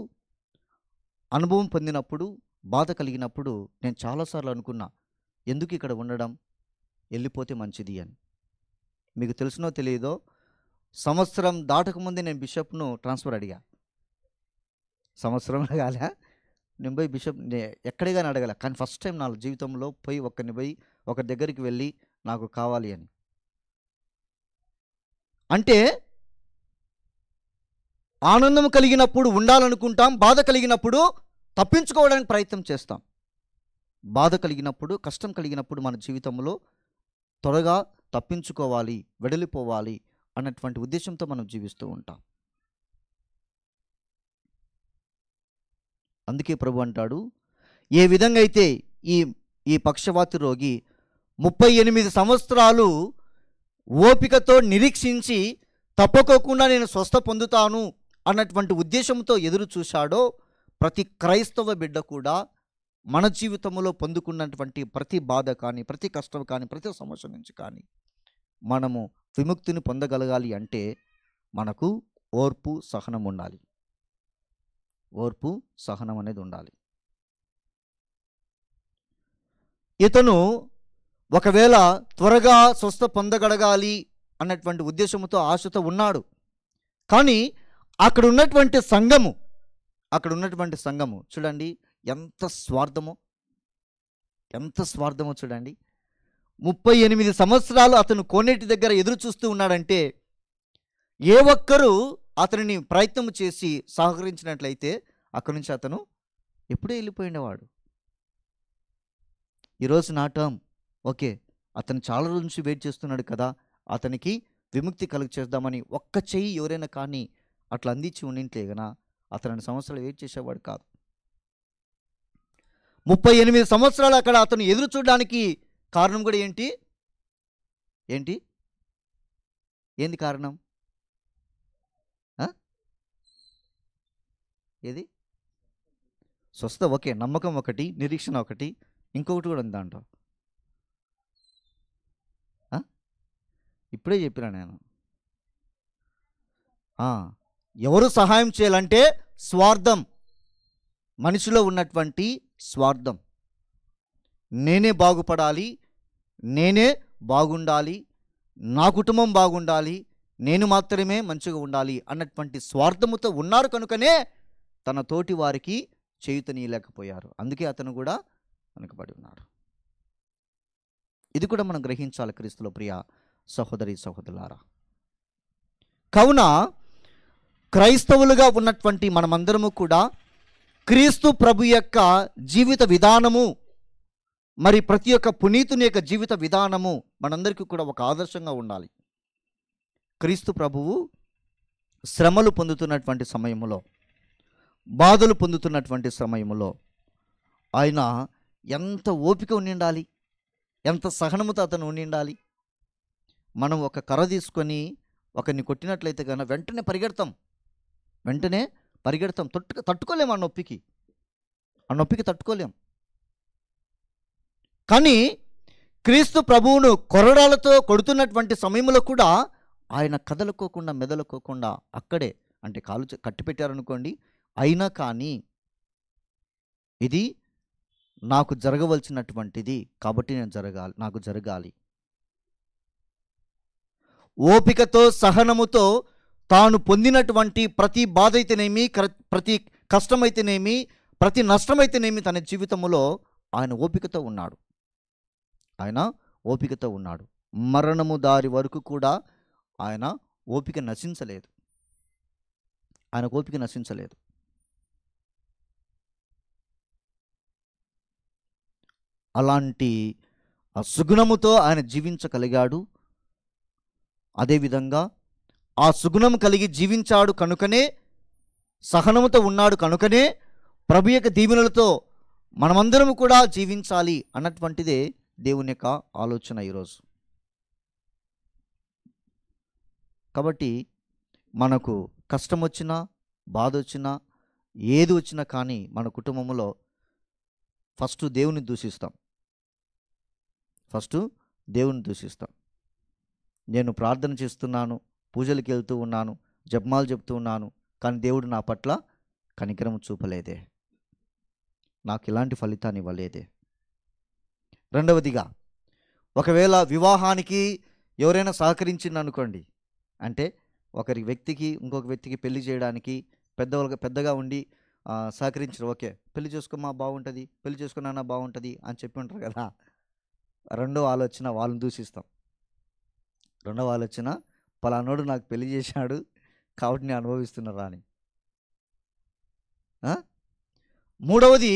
అనుభవం పొందినప్పుడు, బాధ కలిగినప్పుడు నేను చాలాసార్లు అనుకున్నా, ఎందుకు ఇక్కడ ఉండడం, వెళ్ళిపోతే మంచిది అని. మీకు తెలుసునో తెలియదో, సంవత్సరం దాటకముందే నేను బిషప్ను ట్రాన్స్ఫర్ అడిగా. సంవత్సరం కాలే, నేను పోయి బిషప్ ఎక్కడే కానీ అడగల. కానీ ఫస్ట్ టైం నా జీవితంలో ఒకరి దగ్గరికి వెళ్ళి నాకు కావాలి అని. అంటే ఆనందం కలిగినప్పుడు ఉండాలనుకుంటాం, బాధ కలిగినప్పుడు తప్పించుకోవడానికి ప్రయత్నం చేస్తాం. బాధ కలిగినప్పుడు, కష్టం కలిగినప్పుడు మన జీవితంలో త్వరగా తప్పించుకోవాలి, వెడలిపోవాలి అన్నటువంటి ఉద్దేశంతో మనం జీవిస్తూ ఉంటాం. అందుకే ప్రభు అంటాడు, ఏ విధంగా అయితే ఈ పక్షవాతి రోగి 38 సంవత్సరాలు ఓపికతో నిరీక్షించి తప్పకోకుండా నేను స్వస్థ పొందుతాను అన్నటువంటి ఉద్దేశంతో ఎదురు చూశాడో, ప్రతి క్రైస్తవ బిడ్డ కూడా మన జీవితంలో పొందుకున్నటువంటి ప్రతి బాధ కానీ, ప్రతి కష్టం కానీ, ప్రతి సమస్య నుంచి కానీ మనము విముక్తిని పొందగలగాలి అంటే మనకు ఓర్పు, సహనం ఉండాలి. ఓర్పు, సహనం అనేది ఉండాలి. ఇతను ఒకవేళ త్వరగా స్వస్థ పొందగలగాలి అన్నటువంటి ఉద్దేశంతో, ఆశతో ఉన్నాడు. కానీ అక్కడ ఉన్నటువంటి సంఘము చూడండి ఎంత స్వార్థమో చూడండి. 38 సంవత్సరాలు అతను కోనేటి దగ్గర ఎదురు చూస్తూ ఉన్నాడంటే, ఏ ఒక్కరూ అతనిని ప్రయత్నం చేసి సహకరించినట్లయితే అక్కడి నుంచి అతను ఎప్పుడూ వెళ్ళిపోయినవాడు. ఈరోజు నా టర్మ్, ఓకే, అతను చాలా రోజుల నుంచి వెయిట్ చేస్తున్నాడు కదా, అతనికి విముక్తి కలుగ చేద్దామని ఒక్క చెయ్యి ఎవరైనా కానీ అట్లా అందించి ఉండింట్లే గనా అతను సంవత్సరాలు వెయిట్ చేసేవాడు కాదు. 38 సంవత్సరాలు అక్కడ అతను ఎదురు చూడడానికి కారణం కూడా ఏంటి? ఏంది కారణం? ఏది? స్వస్థ, ఓకే, నమ్మకం ఒకటి, నిరీక్షణ ఒకటి, ఇంకొకటి కూడా ఉంది దాంట్లో. ఇప్పుడే చెప్పినా నేను. ఎవరు సహాయం చేయాలంటే స్వార్థం, మనిషిలో ఉన్నటువంటి స్వార్థం. నేనే బాగుపడాలి, నేనే బాగుండాలి, నా కుటుంబం బాగుండాలి, నేను మాత్రమే మంచిగా ఉండాలి అన్నటువంటి స్వార్థముతో ఉన్నారు కనుకనే తన తోటి వారికి చేయుతనీయలేకపోయారు. అందుకే అతను కూడా వెనుకబడి ఉన్నాడు. ఇది కూడా మనం గ్రహించాలి క్రీస్తులో ప్రియ సహోదరి సహోదరులారా. కావున క్రైస్తవులుగా ఉన్నటువంటి మనమందరము కూడా క్రీస్తు ప్రభు యొక్క జీవిత విధానము, మరి ప్రతి ఒక్క పునీతుని యొక్క జీవిత విధానము మనందరికీ కూడా ఒక ఆదర్శంగా ఉండాలి. క్రీస్తు ప్రభువు శ్రమలు పొందుతున్నటువంటి సమయంలో, బాధలు పొందుతున్నటువంటి సమయంలో ఆయన ఎంత ఓపిక ఉండాలి, ఎంత సహనముతో అతను ఉండాలి. మనం ఒక కర్ర తీసుకొని ఒకరిని కొట్టినట్లయితే కన్నా వెంటనే పరిగెడతాం, తట్టుకోలేం, ఆ నొప్పికి తట్టుకోలేం. కానీ క్రీస్తు ప్రభువును కొరడాలతో కొడుతున్నటువంటి సమయంలో కూడా ఆయన కదలుకోకుండా మెదలుకోకుండా అక్కడే, అంటే కాలు కట్టి పెట్టారనుకోండి, అయినా కానీ ఇది నాకు జరగవలసినటువంటిది కాబట్టి నాకు జరగాలి. ఓపికతో సహనముతో తాను పొందినటువంటి ప్రతి బాధ అయితేనేమి, ప్రతి కష్టమైతేనేమి, ప్రతి నష్టమైతేనేమి తన జీవితంలో ఆయన ఓపికతో ఉన్నాడు. మరణము దారి వరకు కూడా ఆయన ఓపిక నశించలేదు. అలాంటి సుగుణముతో ఆయన జీవించగలిగాడు. అదేవిధంగా ఆ సుగుణం కలిగి జీవించాడు కనుకనే, సహనముతో ఉన్నాడు కనుకనే ప్రభు యొక్క దీవెనలతో మనమందరం కూడా జీవించాలి అన్నటువంటిదే దేవుని యొక్క ఆలోచన ఈరోజు. కాబట్టి మనకు కష్టం వచ్చినా, బాధ వచ్చినా, ఏది వచ్చినా కానీ మన కుటుంబంలో ఫస్ట్ దేవుని దూషిస్తాం. నేను ప్రార్థన చేస్తున్నాను, పూజలకు వెళ్తూ ఉన్నాను, జపమాలు చెప్తూ ఉన్నాను, కానీ దేవుడు నా పట్ల కనికరం చూపలేదే, నాకు ఇలాంటి ఫలితాన్ని ఇవ్వలేదే. రెండవదిగా, ఒకవేళ వివాహానికి ఎవరైనా సహకరించింది అనుకోండి, అంటే వ్యక్తికి ఇంకొక వ్యక్తికి పెళ్లి చేయడానికి పెద్దగా ఉండి సహకరించరు. ఓకే, పెళ్లి చేసుకోమా బాగుంటుంది, పెళ్లి చేసుకున్నా బాగుంటుంది అని చెప్పి ఉంటారు కదా. రెండో ఆలోచన, వాళ్ళని దూషిస్తాం. రెండవ ఆలోచన, పలానోడు నాకు పెళ్లి చేశాడు కాబట్టి నేను అనుభవిస్తున్నారా అని. మూడవది,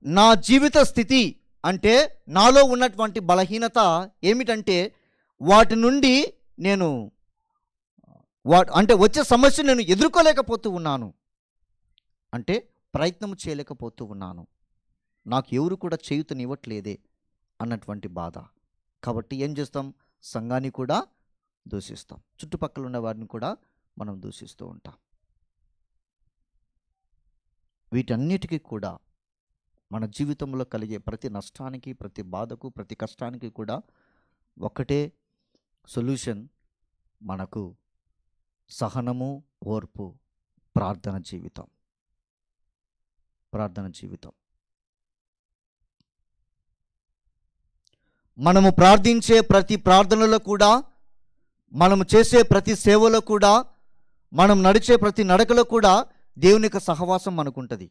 నా జీవిత స్థితి అంటే నాలో ఉన్నటువంటి బలహీనత ఏమిటంటే వాటి నుండి నేను వచ్చే సమస్య నేను ఎదుర్కోలేకపోతూ ఉన్నాను, అంటే ప్రయత్నం చేయలేకపోతూ ఉన్నాను, నాకు ఎవరు కూడా చేయుతనివ్వట్లేదే అన్నటువంటి బాధ. కాబట్టి ఏం చేస్తాం? సంఘాన్ని కూడా దూషిస్తాం, చుట్టుపక్కల ఉన్న వారిని కూడా మనం దూషిస్తూ ఉంటాం. వీటన్నిటికీ కూడా మన జీవితంలో కలిగే ప్రతి నష్టానికి, ప్రతి బాధకు, ప్రతి కష్టానికి కూడా ఒకటే సొల్యూషన్, మనకు సహనము, ఓర్పు, ప్రార్థన జీవితం. మనము ప్రార్థించే ప్రతి ప్రార్థనలో కూడా, మనము చేసే ప్రతి సేవలో కూడా, మనం నడిచే ప్రతి నడకలో కూడా దేవుని యొక్క సహవాసం మనకుంటుంది.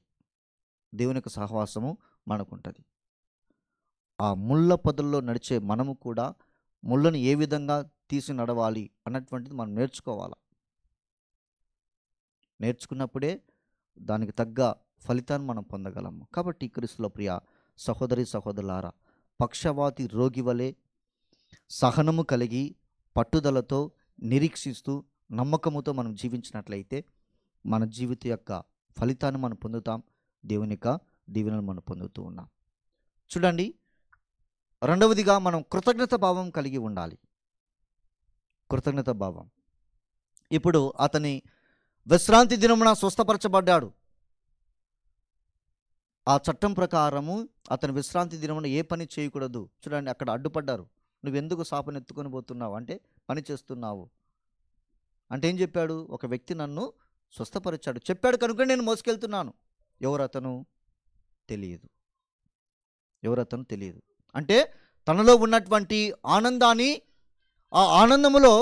ఆ ముళ్ళ పొదల్లో నడిచే మనము కూడా ముళ్ళను ఏ విధంగా తీసి నడవాలి అన్నటువంటిది మనం నేర్చుకోవాలి. నేర్చుకున్నప్పుడే దానికి తగ్గ ఫలితాన్ని మనం పొందగలము. కాబట్టి క్రీస్తుల ప్రియ సహోదరి సహోదరులారా, పక్షవాతి రోగి వలె సహనము కలిగి పట్టుదలతో నిరీక్షిస్తూ నమ్మకముతో మనం జీవించినట్లయితే మన జీవిత యొక్క ఫలితాన్ని మనం పొందుతాం. దేవుని యొక్క దీవెనలు మనం పొందుతూ ఉన్నాం. చూడండి, రెండవదిగా మనం కృతజ్ఞత భావం కలిగి ఉండాలి. కృతజ్ఞత భావం. ఇప్పుడు అతని విశ్రాంతి దినమున స్వస్థపరచబడ్డాడు. ఆ చట్టం ప్రకారము అతని విశ్రాంతి దినమున ఏ పని చేయకూడదు. చూడండి, అక్కడ అడ్డుపడ్డారు. నువ్వెందుకు సాపను ఎత్తుకొని పోతున్నావు అంటే పని చేస్తున్నావు అంటే ఏం చెప్పాడు? ఒక వ్యక్తి నన్ను స్వస్థపరిచాడు చెప్పాడు కనుక నేను మోసుకెళ్తున్నాను. ఎవరతను తెలియదు. ఎవరతను తెలియదు అంటే తనలో ఉన్నటువంటి ఆనందాన్ని, ఆ ఆనందములో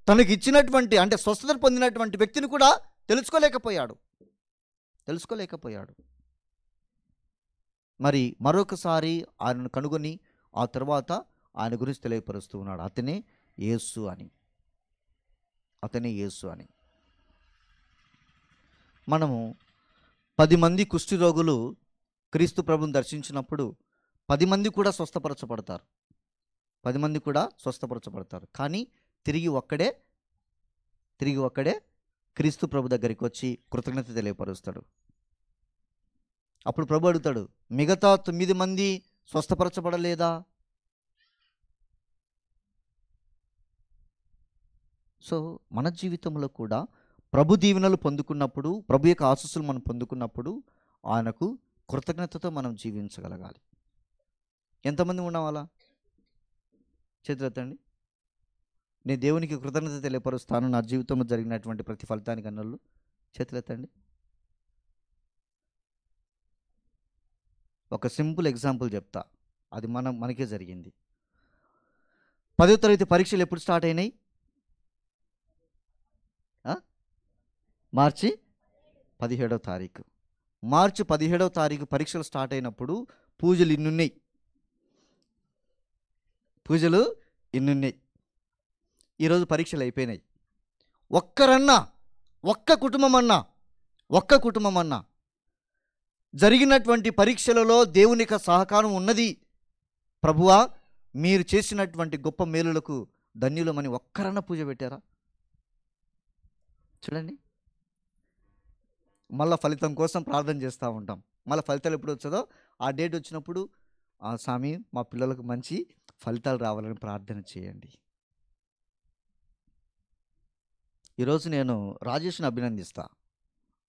తనకి ఇచ్చినటువంటి అంటే స్వస్థత పొందినటువంటి వ్యక్తిని కూడా తెలుసుకోలేకపోయాడు. మరి మరొకసారి ఆయనను కనుగొని ఆ తర్వాత ఆయన గురించి తెలియపరుస్తూ ఉన్నాడు. అతనే యేసు అని. మనము 10 మంది కుష్టి రోగులు క్రీస్తు ప్రభుని దర్శించినప్పుడు 10 మంది కూడా స్వస్థపరచబడతారు. 10 మంది కూడా స్వస్థపరచబడతారు. కానీ తిరిగి ఒక్కడే క్రీస్తు ప్రభు దగ్గరికి వచ్చి కృతజ్ఞత తెలియపరుస్తాడు. అప్పుడు ప్రభు అడుగుతాడు, మిగతా 9 మంది స్వస్థపరచబడలేదా? సో మన జీవితంలో కూడా ప్రభు దీవెనలు పొందుకున్నప్పుడు, ప్రభు యొక్క ఆశీస్సులు మనం పొందుకున్నప్పుడు ఆయనకు కృతజ్ఞతతో మనం జీవించగలగాలి. ఎంతమంది ఉన్నాం అలా? చేతులెత్తండి. నేను దేవునికి కృతజ్ఞత తెలియపరుస్తాను నా జీవితంలో జరిగినటువంటి ప్రతి ఫలితానికి అన్నోళ్ళు చేతులెత్తండి. ఒక సింపుల్ ఎగ్జాంపుల్ చెప్తా, అది మనకే జరిగింది. 10వ తరగతి పరీక్షలు ఎప్పుడు స్టార్ట్ అయినాయి? మార్చి 17వ తారీఖు. మార్చి 17వ తారీఖు పరీక్షలు స్టార్ట్ అయినప్పుడు పూజలు ఇన్నున్నాయి. ఈరోజు పరీక్షలు అయిపోయినాయి. ఒక్క కుటుంబం అన్నా జరిగినటువంటి పరీక్షలలో దేవుని యొక్క సహకారం ఉన్నది, ప్రభువా మీరు చేసినటువంటి గొప్ప మేలులకు ధన్యులమని ఒక్కరన్నా పూజ పెట్టారా? చూడండి, మళ్ళీ ఫలితం కోసం ప్రార్థన చేస్తూ ఉంటాం. మళ్ళీ ఫలితాలు ఎప్పుడు వచ్చేదో ఆ డేట్ వచ్చినప్పుడు, ఆ స్వామి మా పిల్లలకు మంచి ఫలితాలు రావాలని ప్రార్థన చేయండి. ఈరోజు నేను రాజేష్ని అభినందిస్తా.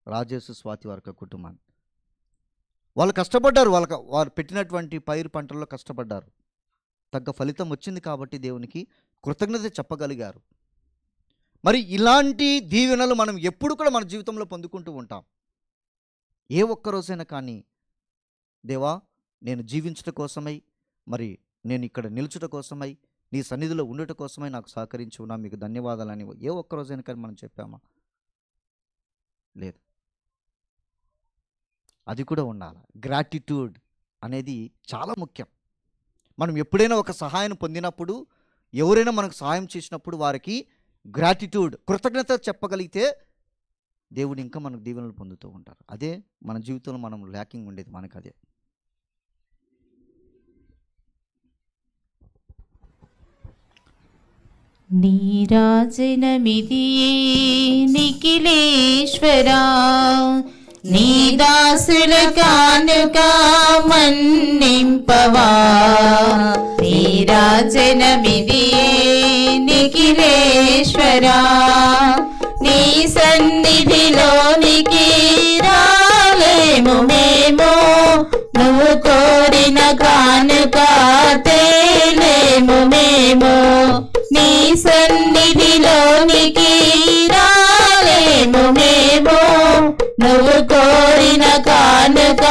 రాజేష్ స్వాతి వారి కుటుంబాన్ని. వాళ్ళు కష్టపడ్డారు. వారు పెట్టినటువంటి పైరు పంటల్లో కష్టపడ్డారు. తగ్గ ఫలితం వచ్చింది కాబట్టి దేవునికి కృతజ్ఞత చెప్పగలిగారు. మరి ఇలాంటి దీవెనలు మనం ఎప్పుడు కూడా మన జీవితంలో పొందుకుంటూ ఉంటాం. ఏ ఒక్కరోజైనా కానీ దేవా నేను జీవించట కోసమై, మరి నేను ఇక్కడ నిలుచుట కోసమై, నీ సన్నిధిలో ఉండట కోసమై నాకు సహకరించి ఉన్నా, మీకు ధన్యవాదాలని ఏ ఒక్కరోజైనా కానీ మనం చెప్పామా? లేదు. అది కూడా ఉండాలి. గ్రాటిట్యూడ్ అనేది చాలా ముఖ్యం. మనం ఎప్పుడైనా ఒక సహాయం పొందినప్పుడు, ఎవరైనా మనకు సహాయం చేసినప్పుడు వారికి గ్రాటిట్యూడ్, కృతజ్ఞత చెప్పగలిగితే దేవుడు ఇంకా మనకు దీవెనలు పొందుతూ ఉంటారు. అదే మన జీవితంలో మనం ల్యాకింగ్ ఉండేది మనకు. అదే నీరాజనమిదియే నిఖిలేశ్వరా, నీ దాసుల కానుక మన్నింపవా. నీరాజనమిదియే నిఖిలేశ్వరా, నీ సన్నిధిలోనికి రాలేము మేము, నువ్వు కోరిన కానుక తేలేము మేము. నీ సన్నిధిలోనికి రాలేము మేము, నువ్వు కోరిన కానుక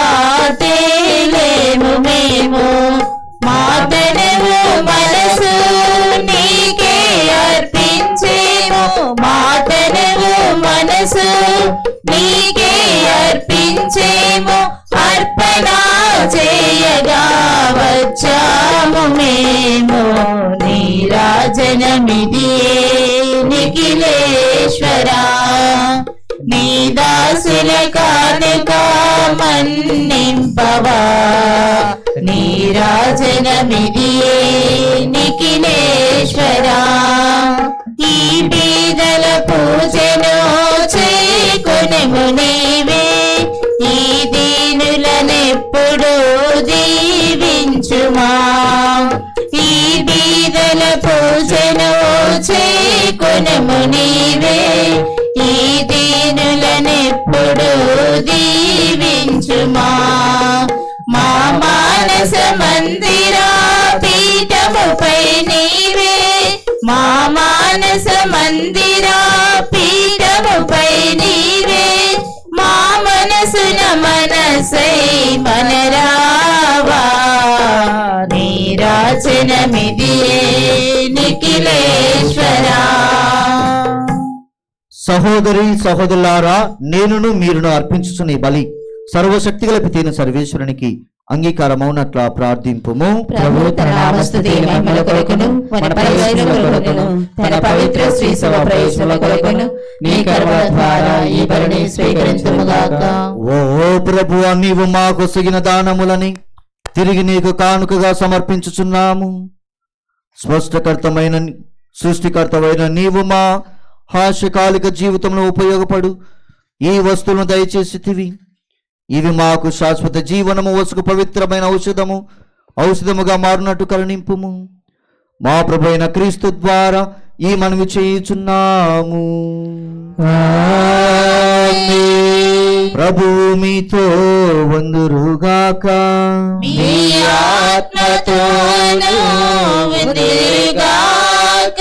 తేలేము మేము. మా పెనవు మనసు నీకే అర్పించేము, మా పెనవు మనసు నీకే అర్పించేము. అర్పణ చేయగా వచ్చాము మేము, నీరాజనమిదియే నిఖిలేశ్వరా, నీ దాసుల కానుక మన్నింపవా నీరాజనమిదియే నిఖిలేశ్వరా ఈ బీదల పూజను చేకొనెము నీవే ఈ దీనులనెప్పుడు దీవించుమా ఈ బీదల పూజను చేకొనెము నీవే ఈ దీనులనెప్పుడు దీవించుమా మా మానస మందిర పీఠముపై నీవే మా మానస మందిర పీఠముపై నీవే మా మనసున మనసై మనరావా నీరాజనమిదియే నిఖిలేశ్వరా. సహోదరి సహోదరులారా, నేనును మీరును అర్పించుచున్న ఈ బలి సర్వశక్తిగల పితైన సర్వేశ్వరునికి అంగీకారమౌనట్లా ప్రార్థింపుము. ప్రభు తన నామస్తుతి మహిమల కొరకును మన ప్రయోజనముల కొరకును తన పవిత్ర శ్రీ సభ ప్రయోజనముల కొరకును నీ కరుణ ద్వారా ఈ బలిని స్వీకరించుముగాక. ఓ ప్రభువా, నీవు మాకు సిగిన దానములని తిరిగి నీకు కానుకగా సమర్పించుచున్నాము. స్పష్టకర్తమైన సృష్టికర్తమైన నీవు మా హాస్యకాలిక జీవితంలో ఉపయోగపడు ఈ వస్తువులను దయచేసితివి. ఇవి మాకు శాశ్వత జీవనము వసుకు పవిత్రమైన ఔషధముగా మారునట్టు కరుణింపుము. మా ప్రభు అయిన క్రీస్తు ద్వారా ఈ మనవి చేయుచున్నాము. ప్రభువు మీతో వందురుగాక. మీ ఆత్మతోను వందురుగాక.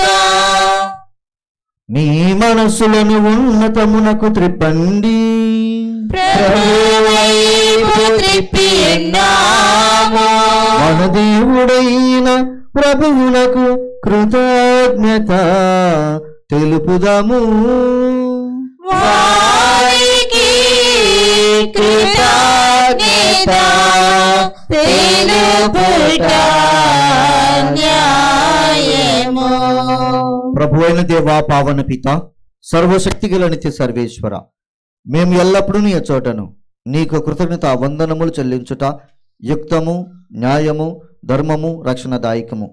మీ మనస్సులను ఉన్నతమునకు త్రిప్పండి. మన దేవుడైన ప్రభువునకు కృతజ్ఞత తెలుపుదాము. వారికి కృతజ్ఞత తెలుపుట న్యాయము. ప్రభు అయిన దేవా, పావన పిత, సర్వశక్తి గల నిత్య సర్వేశ్వర, మేము ఎల్లప్పుడూ నీ చోటను నీకు కృతజ్ఞత వందనములు చెల్లించుట యుక్తము, న్యాయము, ధర్మము, రక్షణదాయకము.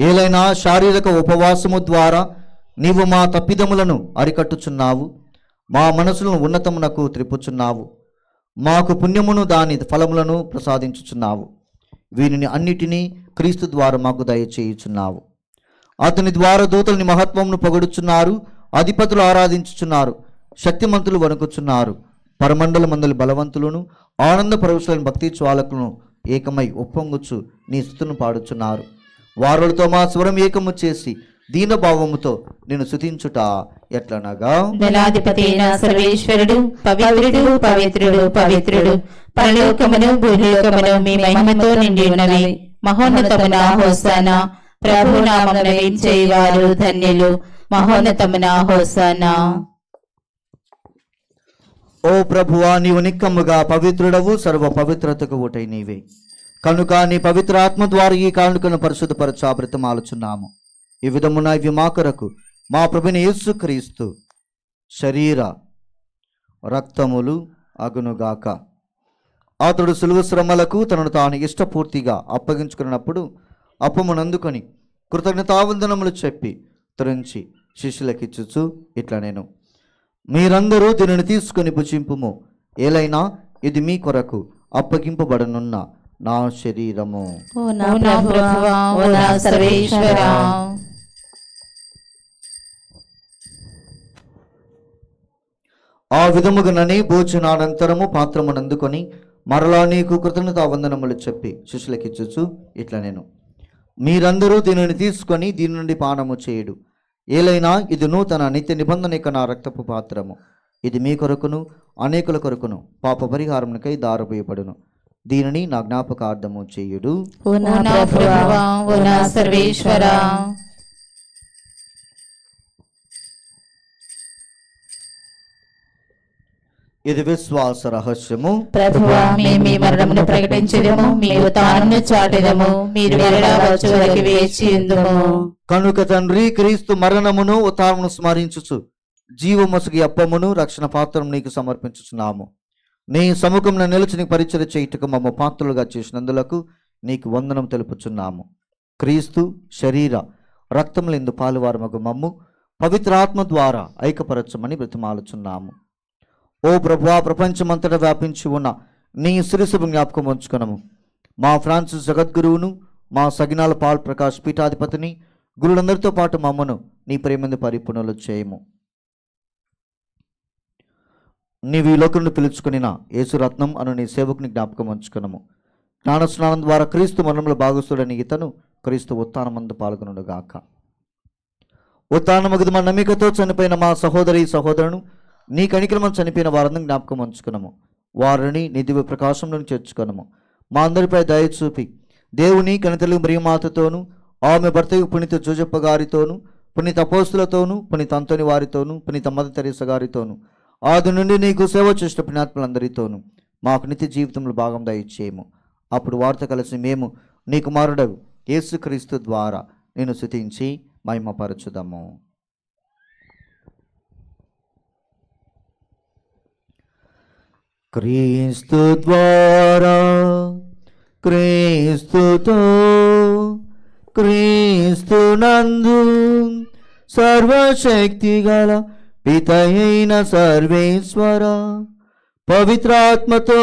ఏలైనా శారీరక ఉపవాసము ద్వారా నీవు మా తప్పిదములను అరికట్టుచున్నావు, మా మనసులను ఉన్నతమునకు త్రిప్పుచున్నావు, మాకు పుణ్యమును దాని ఫలములను ప్రసాదించుచున్నావు. వీనిని అన్నిటినీ క్రీస్తు ద్వారా మాకు దయచేయుచున్నావు. అతని ద్వారా దూతలని మహత్వమును పొగడుచున్నారు, అధిపతులు ఆరాధించుచున్నారు, శక్తిమంతులు వణుకుచున్నారు, పరమండల మందలి బలవంతులను ఆనంద పరవశులైన భక్తి జ్వాలకులను ఏకమై ఒప్పొంగుచు నీ స్తుతిని పాడుచున్నారు. వారులతో మా స్వరం ఏకము చేసి దీనభావముతో నేను స్తుతించుట ఎట్లనగా, దళాధిపతి అయిన సర్వేశ్వరుడు పవిత్రుడు పవిత్రుడు పవిత్రుడు, పరలోకమును భూలోకమును మీ మహిమతో నిండి ఉన్నవి. మహోన్నతమున హోసానా, ప్రభు నామమున వేంచేవారు ధన్యులు. మహోన్నతమున హోసానా. ఓ ప్రభువా, నీవు నిక్కముగా పవిత్రుడవు, సర్వ పవిత్రతకు ఊటై నీవే. కనుక నీ పవిత్ర ఆత్మ ద్వారా ఈ కానుకను పరిశుద్ధపరచా బ్రతమాలుచున్నాము. ఈ విధమున ఇవి మా కొరకు మా ప్రభుని యేసు క్రీస్తు శరీర రక్తములు అగునుగాక. అతడు సులువు శ్రమలకు తనను తాను ఇష్టపూర్తిగా అప్పగించుకున్నప్పుడు అప్పమునందుకొని కృతజ్ఞతావందనములు చెప్పి త్రుంచి శిష్యులకిచ్చుచు ఇట్లా నేను, మీరందరూ దీనిని తీసుకుని భుజింపుము. ఏలైనా ఇది మీ కొరకు అప్పగింపబడనున్న నా శరీరము. ఓ నా ప్రభువా, ఓ నా సర్వేశ్వరా. ఆ విధముగానని భోజనానంతరము పాత్రమునందుకొని మరలా నీకు కృతజ్ఞతావందనములు చెప్పి శిష్యులకిచ్చుచు ఇట్లా నేను, మీరందరూ దీనిని తీసుకొని దీని నుండి పానము చేయుడు. ఏలైనా ఇది నూతన నిత్య నిబంధన యొక్క నా రక్తపు పాత్రము. ఇది మీ కొరకును అనేకుల కొరకును పాప పరిహారమునకై దారబోయబడును. దీనిని నా జ్ఞాపకార్థము చేయుడు. ఓ నా ప్రభువా, ఓ నా సర్వేశ్వరా. ఇది విశ్వాస రహస్యము. ప్రభువా, మేము మీ మరణమును ప్రకటించదము, మీ ఉత్థానమును చాటెదము. మీరు మరలా వచ్చే వరకు వేచి ఉందుము. కనుక తండ్రి, క్రీస్తు మరణమును ఉత్థానమును స్మరించుచు జీవమసుగి అప్పమును రక్షణ పాత్రను నీకు సమర్పించుచున్నాము. నీ సముఖంలో నిలిచి నీకు పరిచర్య చేయుటకు మమ్మ పాత్రలుగా చేసినందులకు నీకు వందనం తెలుపుచున్నాము. క్రీస్తు శరీర రక్తములందు పాలువారమగు మమ్ము పవిత్రాత్మ ద్వారా ఐక్యపరచమని బ్రతిమాలుచున్నాము. ఓ ప్రభువా, ప్రపంచమంతటా వ్యాపించి ఉన్న నీ శిరస్సును జ్ఞాపకం ఉంచుకొనము. మా ఫ్రాన్సిస్ జగద్గురువును, మా సగినాల పాల్ ప్రకాష్ పీఠాధిపతిని, గురులందరితో పాటు మమ్మను నీ ప్రేమందు పరిపూర్ణులు చేయము. నీవు ఈ లోకంలో పిలుచుకుని యేసురత్నం అను నీ సేవకుని జ్ఞాపకం ఉంచుకునము. జ్ఞానస్నానం ద్వారా క్రీస్తు మరణంలో భాగస్థుడని ఇతను క్రీస్తు ఉత్థానమందు పాల్గొనుగాక. ఉత్థానమగుదు మా నమ్మికతో చనిపోయిన మా సహోదరి సహోదరును, నీ కనికరమని చనిపోయిన వారందరినీ జ్ఞాపకం ఉంచుకునము. వారిని నీ దివ్య ప్రకాశంలో చేర్చుకొనము. మా అందరిపై దయ చూపి దేవుని కనితలు మరియమాతతోను, ఆమె భర్తయు పునీత జోజప్ప గారితోను, పునీత అపోస్తులతోను, పునీత అంతోని వారితోను, పునీత మదర్ తెరీసా గారితోను, ఆది నుండి నీకు సేవ చేసిన పుణ్యాత్ములందరితోనూ మాకు నిత్య జీవితంలో భాగం దయచేయము. అప్పుడు వారితో కలిసి మేము నీ కుమారుడవు యేసుక్రీస్తు ద్వారా నేను స్తుతించి మహిమపరచుదాము. క్రీస్తు ద్వారా, క్రీస్తుతో, క్రీస్తునందు సర్వశక్తి గల పితయైన సర్వేశ్వర పవిత్రాత్మతో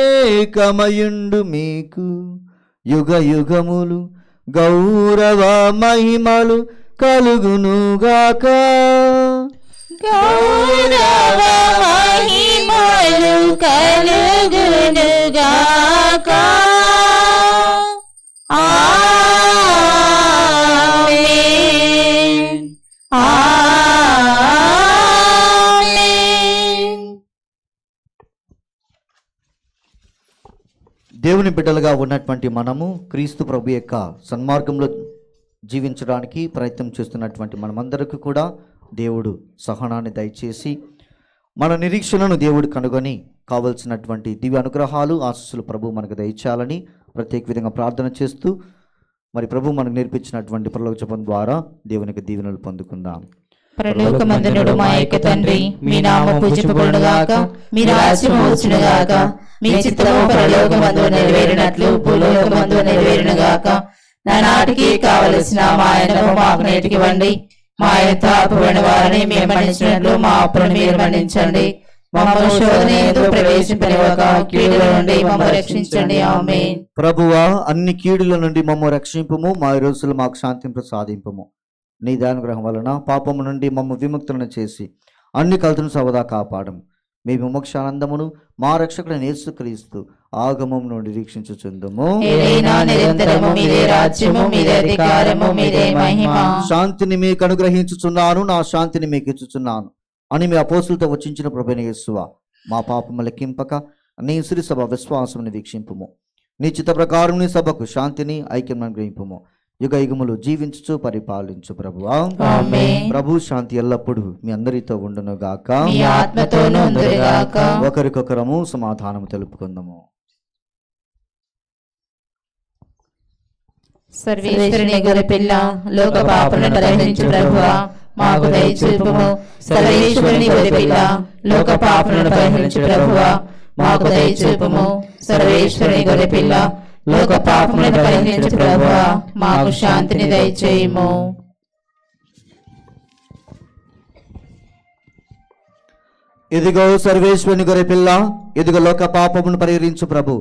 ఏకమయుండు మీకు యుగ యుగములు గౌరవ మహిమలు కలుగునుగాక. గౌరవ మహిమలు కలుగునుగాక. ఆమేన్. దేవుని బిడ్డలుగా ఉన్నటువంటి మనము క్రీస్తు ప్రభు యొక్క సన్మార్గంలో జీవించడానికి ప్రయత్నం చేస్తున్నటువంటి మనమందరికీ కూడా దేవుడు సహనాన్ని దయచేసి మన నిరీక్షణను దేవుడు కనుగొని కావలసినటువంటి దివ్య అనుగ్రహాలు ఆశీస్సులు ప్రభు మనకు దయచేయాలని ప్రత్యేక విధంగా ప్రార్థన చేస్తూ మరి ప్రభు మనకు నేర్పించినటువంటి పరలోక జపం ద్వారా దేవునికి దీవెనలు పొందుకుందాం. పరలోకమందునుడు మా యొక్క తండ్రి, మీ నామము పూజింపబడునుగాక, మీ రాజ్యము వచ్చునుగాక, మీ చిత్తము పరలోకమందు నెరవేరినట్లు భూలోకమందు నెరవేరునుగాక. నానాటికి కావలసిన మా అన్నము మాకు నేటికివ్వండి. మా యొక్క అప్పుబడిన వారిని మేము మన్నించినట్లు మా అప్పులను మీరు మన్నించండి. మమ్మల్ని శోధనయందు ప్రవేశింపనివ్వక కీడుల నుండి మమ్మల్ని రక్షించండి. ఆమేన్. ప్రభువా, అన్ని కీడుల నుండి మమ్మ రక్షింపుము, మా ఈ రోజులు మాకు శాంతిని ప్రసాదింపుము. నీ దానుగ్రహం వలన పాపము నుండి మమ్మ విముక్తులను చేసి అన్ని కలుతును సవదా కాపాడము. మీ విమోక్షానందమును మా రక్షకుడైన యేసుక్రీస్తు ఆగమం నుండి నిరీక్షించుచుందుము. శాంతిని మీకు అనుగ్రహించుచున్నాను, నా శాంతిని మీకు ఇచ్చుచున్నాను అని మీ అపోస్తులతో వచించిన ప్రభువైన యేసువా, మా పాపము లెక్కింపక నీ సిరి సభ విశ్వాసమును వీక్షింపుము. నీ చిత్త ప్రకారం నీ సభకు శాంతిని ఐక్యం అనుగ్రహింపుము. యుగ యుగములు జీవించుచు పరిపాలించు ప్రభువా. ప్రభు శాంతి ఎల్లప్పుడూ మీ అందరితో ఉండును గాక. ఒకరికొకరము సమాధానము తెలుపుకుందాము. సర్వేశ్వరుని గొర్రెపిల్ల, లోక పాపలను పరిహరించు ప్రభువా, మాకు దయచూపుము. సర్వేశ్వరుని గొర్రెపిల్ల, లోక పాపలను పరిహరించు ప్రభువా, మాకు దయచూపుము. సర్వేశ్వరుని గొర్రెపిల్ల, లోక పాపములను పరిహరించు ప్రభువా, మాకు శాంతిని దయచేయుము. ఇదిగో సర్వేశ్వరుని గొర్రెపిల్ల, ఇదిగో లోక పాపమును పరిహరించు ప్రభు.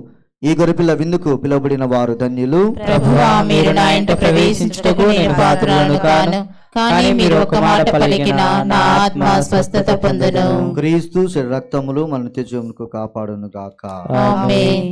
ఈ గొర్రెపిల్ల విందుకు పిలువబడిన వారు ధన్యులు. ప్రభువా, మీరు నా ఇంట ప్రవేశించుటకు నేను పాత్రులను కాను, కానీ మీరు ఒక మాట పలికిన నా ఆత్మ స్వస్థత పొందును. క్రీస్తు శరీర రక్తములు మన నిత్య జీవమునకు కాపాడును గాక. ఆమేన్.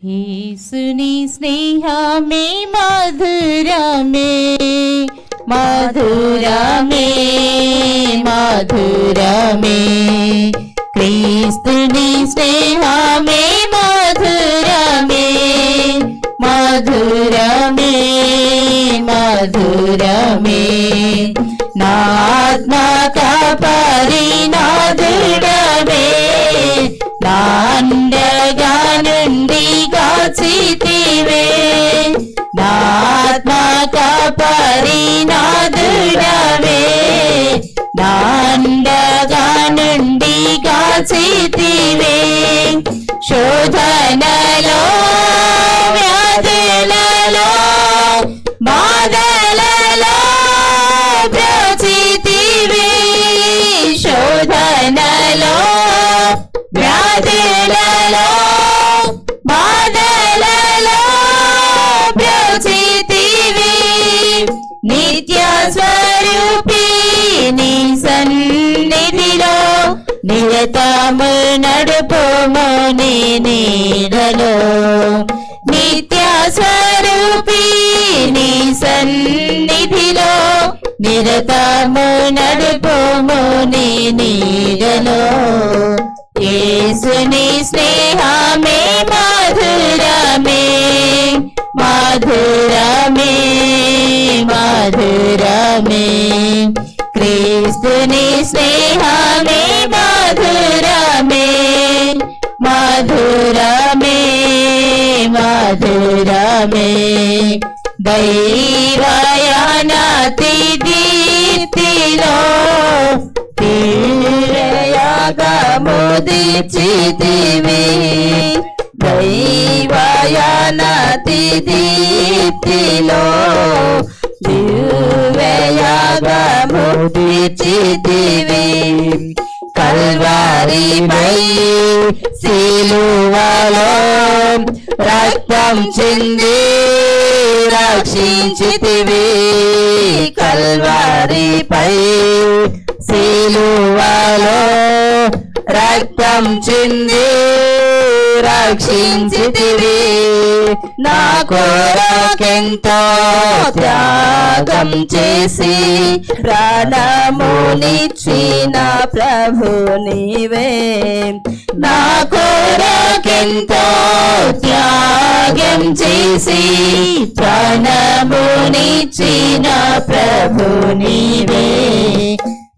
యేసుని స్నేహమే మధురమే మధురమే మధురమే క్రీస్తుని స్నేహమే మధురమే మధురమే మధురమే నా ఆత్మక పరినాదుడవే నాండగా నుండి కాచితివే నా ఆత్మక పరినాదుడవే నాండగా నుండి కాచితివే శోధనలో వ్యాధులలో బాధలలో బ్రచితివే శోధనలో వ్యాధులలో బాధలలో బ్రచితివే నిత్య స్వరూపి నీ సన్నిధిలో నిరతము నడుపుము నీ నీడలో నిత్య స్వరూపి నీ సన్నిధిలో నిరతము నడుపుము నీ నీడలో యేసుని స్నేహమే మధురమే మధురమే మధురమే క్రీస్తుని స్నేహమే మధురమే మధురమే మధురమే దైవయానతి దీప్తిలో తీరయాగముదిచితివి దైవయానతి దీప్తిలో దివ్యయాగముదిచితివి కల్వారిపై సిలువలో రక్తం చింది రక్షించితివి కల్వారిపై సిలువలో రక్తం చింది రక్షించితివి నా కొరకెంతో త్యాగం చేసి ప్రాణమునిచ్చిన ప్రభు నీవే నా కొరకెంతో త్యాగం చేసి ప్రాణమునిచ్చిన ప్రభు నీవే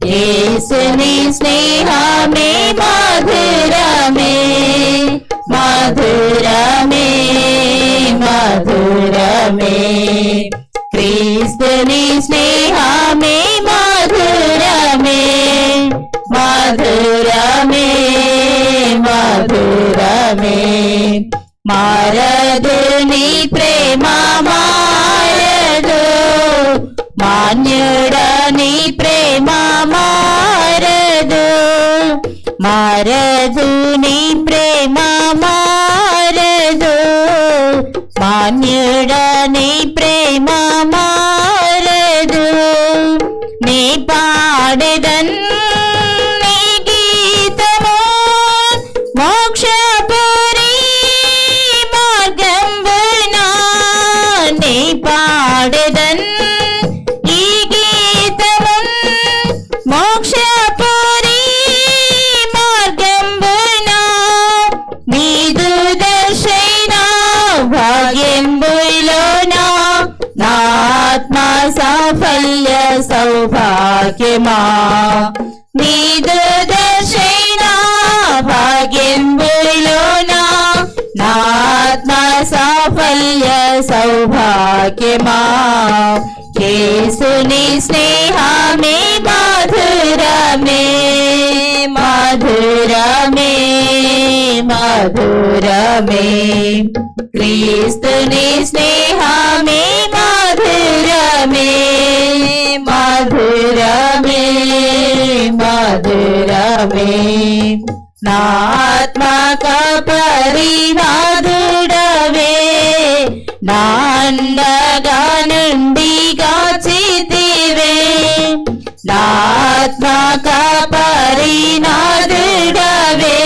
యేసుని స్నేహమే మధురమే మధురమే మధురమే క్రీస్తుని స్నేహమే మధురమే మధురమే మధురమే మారదు నీ ప్రేమ మారదు మాన్యుడని ప్రేమ మారదు మారదు నీ ప్రేమ మారదు మాన్యుడని ప్రేమ మారదు నీ పాడెదన్ నీ గీతము మోక్షపురి మార్గంబున నీ పాడెదన్ ఈ గీతము మోక్షపురి మార్గంబున నీదు దర్శన భాగ్యంబులోన నా ఆత్మ సాఫల్య సౌభాగ్యమా నీదు దర్శన భాగ్యంబులోన నా ఆత్మ సాఫల్య సౌభాగ్యమా యేసుని స్నేహమే మధురమే మధురమే మధురమే క్రీస్తుని స్నేహమే మధురమే మధురమే మధురమే నా ఆత్మక పరినాదుడవే నా అండగా నుండి కాచితివే నా ఆత్మక పరినాదుడవే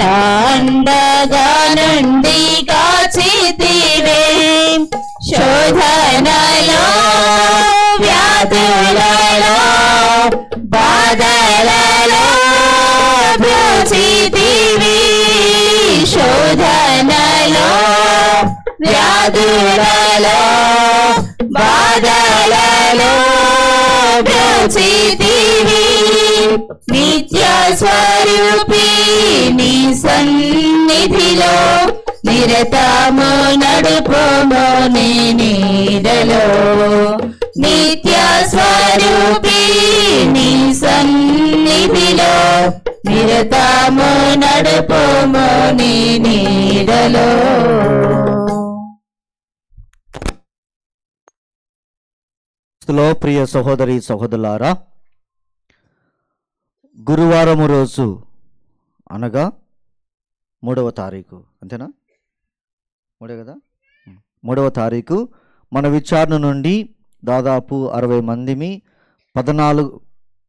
నా అండగా నుండి వ్యాధులలో బాధలలో బ్రోచితివి. నిత్య స్వరూపి నీ సన్నిధిలో నిరతము నడుపుము నీ నీడలో. నిత్య స్వరూపి నీ సన్నిధిలో నిరతము నడుపుము నీ నీడలో. ప్రియ సహోదరి సహోదరులారా, గురువారము రోజు అనగా 3వ తారీఖు, అంతేనా? 3 కదా? 3వ తారీఖు మన విచారణ నుండి దాదాపు 60 మందిమి 14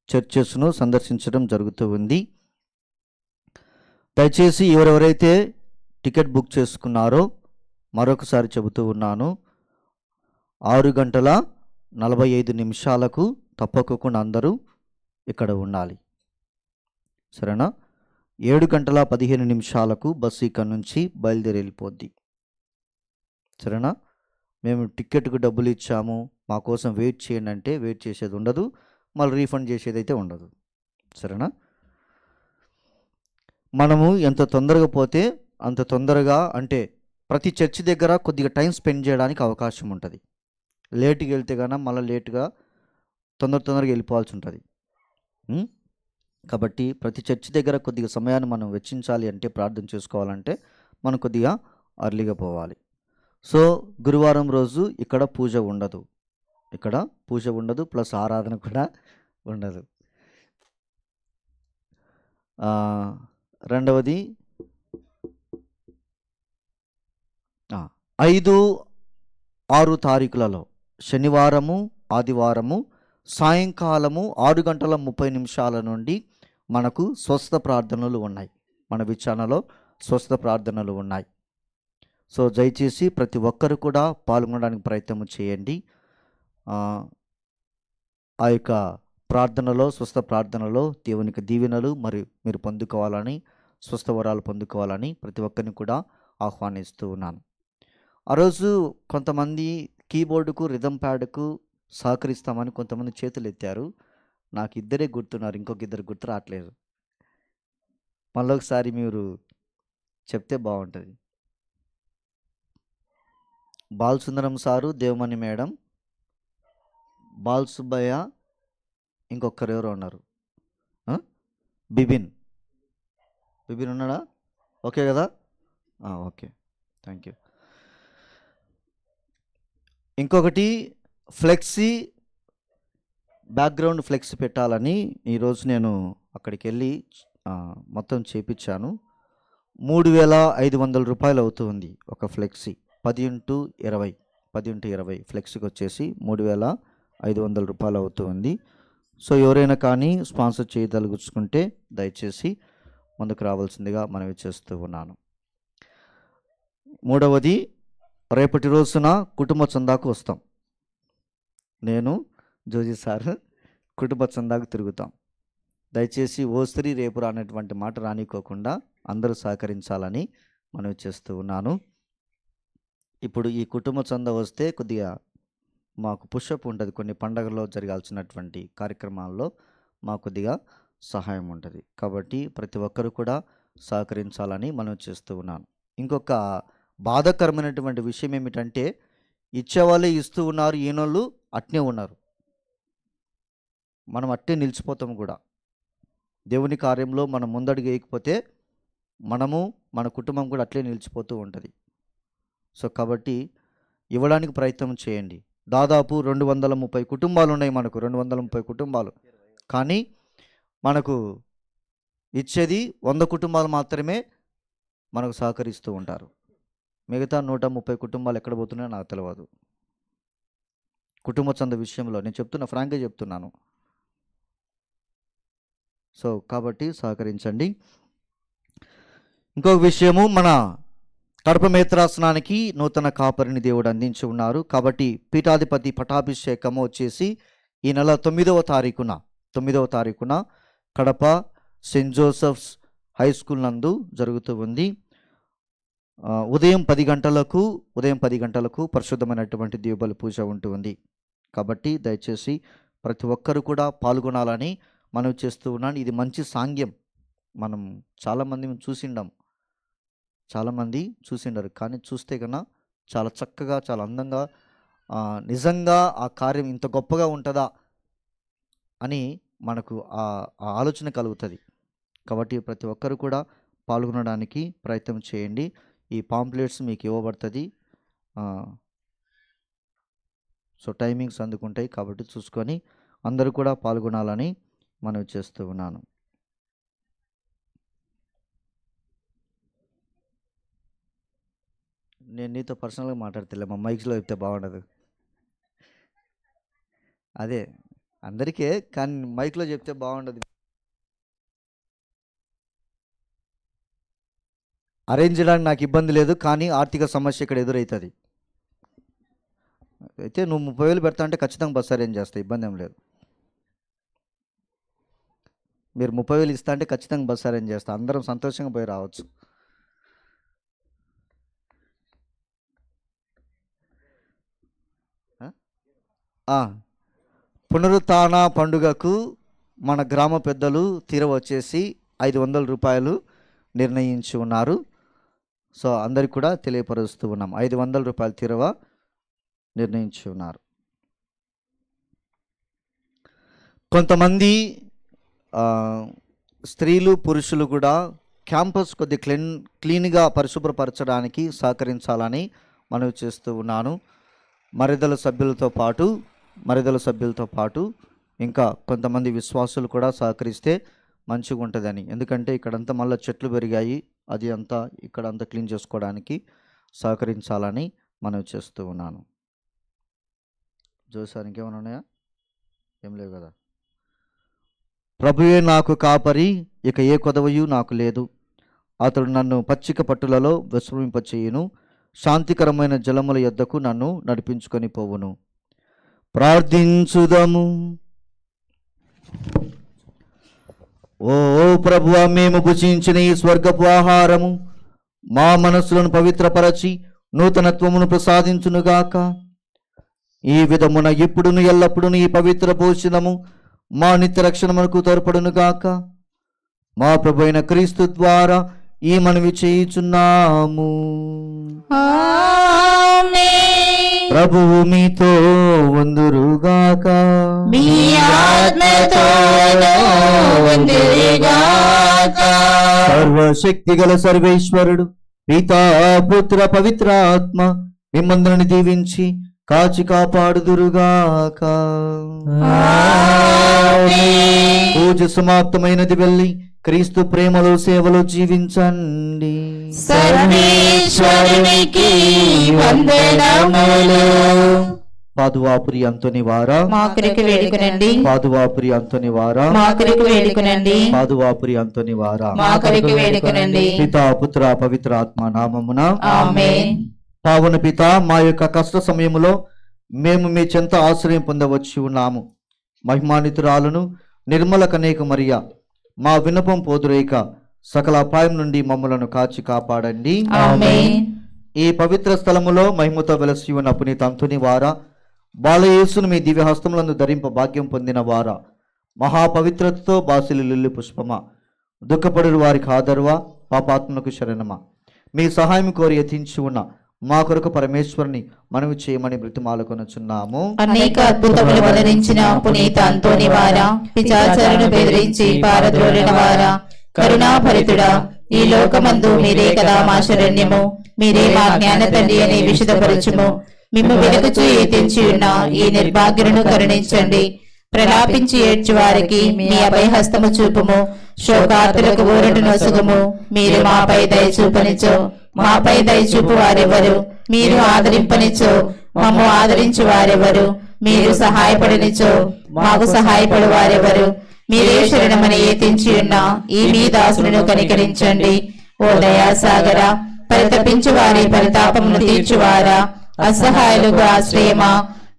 చర్చెస్ను సందర్శించడం జరుగుతూ ఉంది. దయచేసి ఎవరెవరైతే టికెట్ బుక్ చేసుకున్నారో మరొకసారి చెబుతూ ఉన్నాను, 6:45 తప్పకుండా అందరూ ఇక్కడ ఉండాలి, సరేనా? 7:15 బస్సు ఇక్కడ నుంచి బయలుదేరి వెళ్ళిపోద్ది, సరేనా? మేము టికెట్కు డబ్బులు ఇచ్చాము, మా కోసం వెయిట్ చేయండి అంటే వెయిట్ చేసేది ఉండదు, మళ్ళీ రీఫండ్ చేసేది అయితే ఉండదు, సరేనా? మనము ఎంత తొందరగా పోతే అంత తొందరగా, అంటే ప్రతి చర్చి దగ్గర కొద్దిగా టైం స్పెండ్ చేయడానికి అవకాశం ఉంటుంది. లేట్గా వెళ్తే కన్నా మళ్ళీ లేట్గా తొందరగా వెళ్ళిపోవాల్సి ఉంటుంది. కాబట్టి ప్రతి చర్చి దగ్గర కొద్దిగా సమయాన్ని మనం వెచ్చించాలి అంటే, ప్రార్థన చేసుకోవాలంటే మనం కొద్దిగా అర్లీగా పోవాలి. సో గురువారం రోజు ఇక్కడ పూజ ఉండదు, ప్లస్ ఆరాధన కూడా ఉండదు. రెండవది 5, 6 తారీఖులలో శనివారము ఆదివారము సాయంకాలము 6:30 నుండి మనకు స్వస్థ ప్రార్థనలు ఉన్నాయి, మన విచారణలో స్వస్థ ప్రార్థనలు ఉన్నాయి. సో దయచేసి ప్రతి ఒక్కరు కూడా పాల్గొనడానికి ప్రయత్నం చేయండి. ఆ యొక్క ప్రార్థనలో, స్వస్థ ప్రార్థనలో దేవునికి దీవెనలు మరియు మీరు పొందుకోవాలని, స్వస్థ వరాలు పొందుకోవాలని ప్రతి ఒక్కరిని కూడా ఆహ్వానిస్తూ ఉన్నాను. ఆ రోజు కొంతమంది కీబోర్డుకు, రిథమ్ ప్యాడ్కు సహకరిస్తామని కొంతమంది చేతులు ఎత్తారు. నాకు ఇద్దరే గుర్తున్నారు, ఇంకొక ఇద్దరు గుర్తు రావట్లేదు. మళ్ళొకసారి మీరు చెప్తే బాగుంటుంది. బాల్ సుందరం సారు, దేవమణి మేడం, బాల్ సుబ్బయ్య, ఇంకొకరు ఎవరో ఉన్నారు, బిబిన్ ఉన్నాడా? ఓకే కదా? Okay, thank you. ఇంకొకటి ఫ్లెక్సీ, బ్యాక్గ్రౌండ్ ఫ్లెక్సీ పెట్టాలని ఈరోజు నేను అక్కడికి వెళ్ళి మొత్తం చేపించాను. 3,500 రూపాయలు అవుతుంది ఒక ఫ్లెక్సీ. 10x20 ఫ్లెక్సీకి వచ్చేసి 3,500 రూపాయలు అవుతుంది. సో ఎవరైనా కానీ స్పాన్సర్ చేయదలుచుకుంటే దయచేసి ముందుకు రావాల్సిందిగా మనవి చేస్తూ ఉన్నాను. మూడవది, రేపటి రోజున కుటుంబ చందాకు వస్తాం. నేను జోజీ సార్ కుటుంబ చందాకు తిరుగుతాం. దయచేసి ఓస్త్రీ రేపు రానటువంటి మాట రానికోకుండా అందరూ సహకరించాలని మనవి చేస్తూ ఉన్నాను. ఇప్పుడు ఈ కుటుంబ చందా వస్తే కొద్దిగా మాకు పుషప్ ఉంటుంది, కొన్ని పండగల్లో జరగాల్సినటువంటి కార్యక్రమాల్లో మాకు కొద్దిగా సహాయం ఉంటుంది. కాబట్టి ప్రతి ఒక్కరు కూడా సహకరించాలని మనవి చేస్తూ ఉన్నాను. ఇంకొక బాధాకరమైనటువంటి విషయం ఏమిటంటే, ఇచ్చేవాళ్ళే ఇస్తూ ఉన్నారు, ఈయనోళ్ళు అట్నే ఉన్నారు. మనం అట్టే నిలిచిపోతాం కూడా. దేవుని కార్యంలో మనం ముందడుగు వేయకపోతే మనము, మన కుటుంబం కూడా అట్లే నిలిచిపోతూ ఉంటుంది. సో కాబట్టి ఇవ్వడానికి ప్రయత్నం చేయండి. దాదాపు 230 కుటుంబాలు ఉన్నాయి మనకు, 230 కుటుంబాలు. కానీ మనకు ఇచ్చేది 100 కుటుంబాలు మాత్రమే మనకు సహకరిస్తూ ఉంటారు. మిగతా 130 కుటుంబాలు ఎక్కడ పోతున్నాయో నాకు తెలియదు. కుటుంబ చంద విషయంలో నేను చెప్తున్నా, ఫ్రాంక్గా చెప్తున్నాను. సో కాబట్టి సహకరించండి. ఇంకొక విషయము, మన కడప మేత్రాసనానికి నూతన కాపరిని దేవుడు అందించి ఉన్నారు. కాబట్టి పీఠాధిపతి పటాభిషేకము వచ్చేసి ఈ నెల 9వ తారీఖున Kadapa Saint Joseph's high school నందు జరుగుతూ ఉంది. ఉదయం 10 గంటలకు పరిశుద్ధమైనటువంటి దీపబలి పూజ ఉంటుంది. కాబట్టి దయచేసి ప్రతి ఒక్కరు కూడా పాల్గొనాలని మనం చేస్తూ ఉన్నాను. ఇది మంచి సాంగ్యం. మనం చాలామంది చూసిండరు, కానీ చూస్తే కన్నా చాలా చక్కగా, చాలా అందంగా, నిజంగా ఆ కార్యం ఇంత గొప్పగా ఉంటుందా అని మనకు ఆ ఆలోచన కలుగుతుంది. కాబట్టి ప్రతి ఒక్కరు కూడా పాల్గొనడానికి ప్రయత్నం చేయండి. ఈ పాంప్లెట్స్ మీకు ఇవ్వబడుతుంది. సో టైమింగ్స్ అందుకుంటాయి, కాబట్టి చూసుకొని అందరూ కూడా పాల్గొనాలని మనం చేస్తూ ఉన్నాను. నేను నీతో పర్సనల్గా మాట్లాడతలే, మా మైక్స్లో చెప్తే బాగుండదు. అదే అందరికీ, కానీ మైక్లో చెప్తే బాగుండదు. అరేంజ్ చేయడానికి నాకు ఇబ్బంది లేదు, కానీ ఆర్థిక సమస్య ఇక్కడ ఎదురవుతుంది. అయితే నువ్వు 30,000 పెడతా అంటే ఖచ్చితంగా బస్సు అరేంజ్ చేస్తా, ఇబ్బంది ఏం లేదు. మీరు 30,000 ఇస్తా అంటే ఖచ్చితంగా బస్సు అరేంజ్ చేస్తా, అందరం సంతోషంగా పోయి రావచ్చు. పునరుత్థాన పండుగకు మన గ్రామ పెద్దలు తీర వచ్చేసి 500 రూపాయలు నిర్ణయించి ఉన్నారు. సో అందరికి కూడా తెలియపరుస్తూ ఉన్నాం, 500 రూపాయలు తీరవ నిర్ణయించి ఉన్నారు. కొంతమంది స్త్రీలు పురుషులు కూడా క్యాంపస్ కొద్ది క్లీన్గా పరిశుభ్రపరచడానికి సహకరించాలని మనవి చేస్తూ ఉన్నాను. మరిదల సభ్యులతో పాటు ఇంకా కొంతమంది విశ్వాసులు కూడా సహకరిస్తే మంచిగా ఉంటుందని. ఎందుకంటే ఇక్కడంతా మళ్ళీ చెట్లు పెరిగాయి, అది అంతా ఇక్కడంతా క్లీన్ చేసుకోవడానికి సహకరించాలని మనవి చేస్తూ ఉన్నాను. జోసార్ ఇంకేమైనా ఉన్నాయా? ఏం లేవు కదా. ప్రభువే నాకు కాపరి, ఇక ఏ కొదవయు నాకు లేదు. అతడు నన్ను పచ్చిక పట్టులలో విశ్రమింపచేయును, శాంతికరమైన జలముల యొద్దకు నన్ను నడిపించుకొని పోవును. ప్రార్థించుదము. ఓ ప్రభువా, మేము భుజించిన ఈ స్వర్గపు ఆహారము మా మనస్సులను పవిత్రపరచి నూతనత్వమును ప్రసాదించునుగాక. ఈ విధమున ఇప్పుడును ఎల్లప్పుడును ఈ పవిత్ర భోజనము మా నిత్య రక్షణమునకు తోడ్పడునుగాక. మా ప్రభు అయిన క్రీస్తు ద్వారా ఈ మనవి చేయుచున్నాము. ప్రభువు మీతో వందురుగాక. సర్వశక్తి గల సర్వేశ్వరుడు పితా పుత్ర పవిత్ర ఆత్మ మిమ్మందరిని దీవించి కాచి కాపాడుదురుగాక. పూజ సమాప్తమైనది, వెళ్ళి క్రీస్తు ప్రేమలో సేవలో జీవించండి. సర్వేశ్వరునికి వందనములు. పాదువాపురి అంతోని వారా మా కొరకు వేడుకొనండి. పాదువాపురి అంతోని వారా మా కొరకు వేడుకొనండి. పాదువాపురి అంతోని వారా మా కొరకు వేడుకొనండి. పితా పుత్ర పవిత్ర ఆత్మ నామమున ఆమేన్. పావన పిత, మా యొక్క కష్ట సమయములో మేము మీ చెంత ఆశ్రయం పొందవచ్చి ఉన్నాము. మహిమానితురాలను నిర్మల కన్యక మరియా మా విన్నపం పోదురేక సకల అపాయం నుండి మమ్మలను కాచి కాపాడండి. ఈ పవిత్ర స్థలములో మహిమతో వెలసి ఉన్న పునీత అంతోని వారా, బాలయేసును మీ దివ్యహస్తములందు ధరింప భాగ్యం పొందిన వారా, మహాపవిత్రతతో బాసిలి లిల్లి పుష్పమా, దుఃఖపడు వారికి ఆదరువా, పాపాత్మకు శరణమా, మీ సహాయం కోరి యతించి ఉన్న మా కొరకు పరమేశ్వరుని మనవి చేయమని బ్రతిమాలుకొనుచున్నాము. అనేక అద్భుతములు వదరించిన పునీత అంతోని వారా, పిశాచాలను బెదిరించి పారద్రోలిన వారా, కరుణాభరితుడా, ఈ లోకమందు మీరే కదా మా శరణ్యము. మీరే మా జ్ఞాన తండ్రి అని విశుద్ధపరచుము. మిమ్ము వెనుకచూ యతించి ఉన్న ఈ నిర్భాగ్యులను కరుణించండి. ప్రలాపించి ఏడ్చు వారికి మీ అభయహస్తము చూపుము. శోకార్తులకు ఊరట నొసగుము. మీరు మాపై దయ చూపనిచో. మాపై దయ చూపు వారెవరు? మీరు ఆదరింపనిచో. మమ్ము ఆదరించు వారెవరు? మీరు సహాయపడనిచో. మాకు సహాయపడు వారెవరు? మీరే శరణమని యతించి ఉన్న ఈ మీ దాసులను కనికరించండి. ఓ దయాసాగర, పరితపించు వారి పరితాపమును తీర్చువారా, అసహాయులకు ఆశ్రయమా,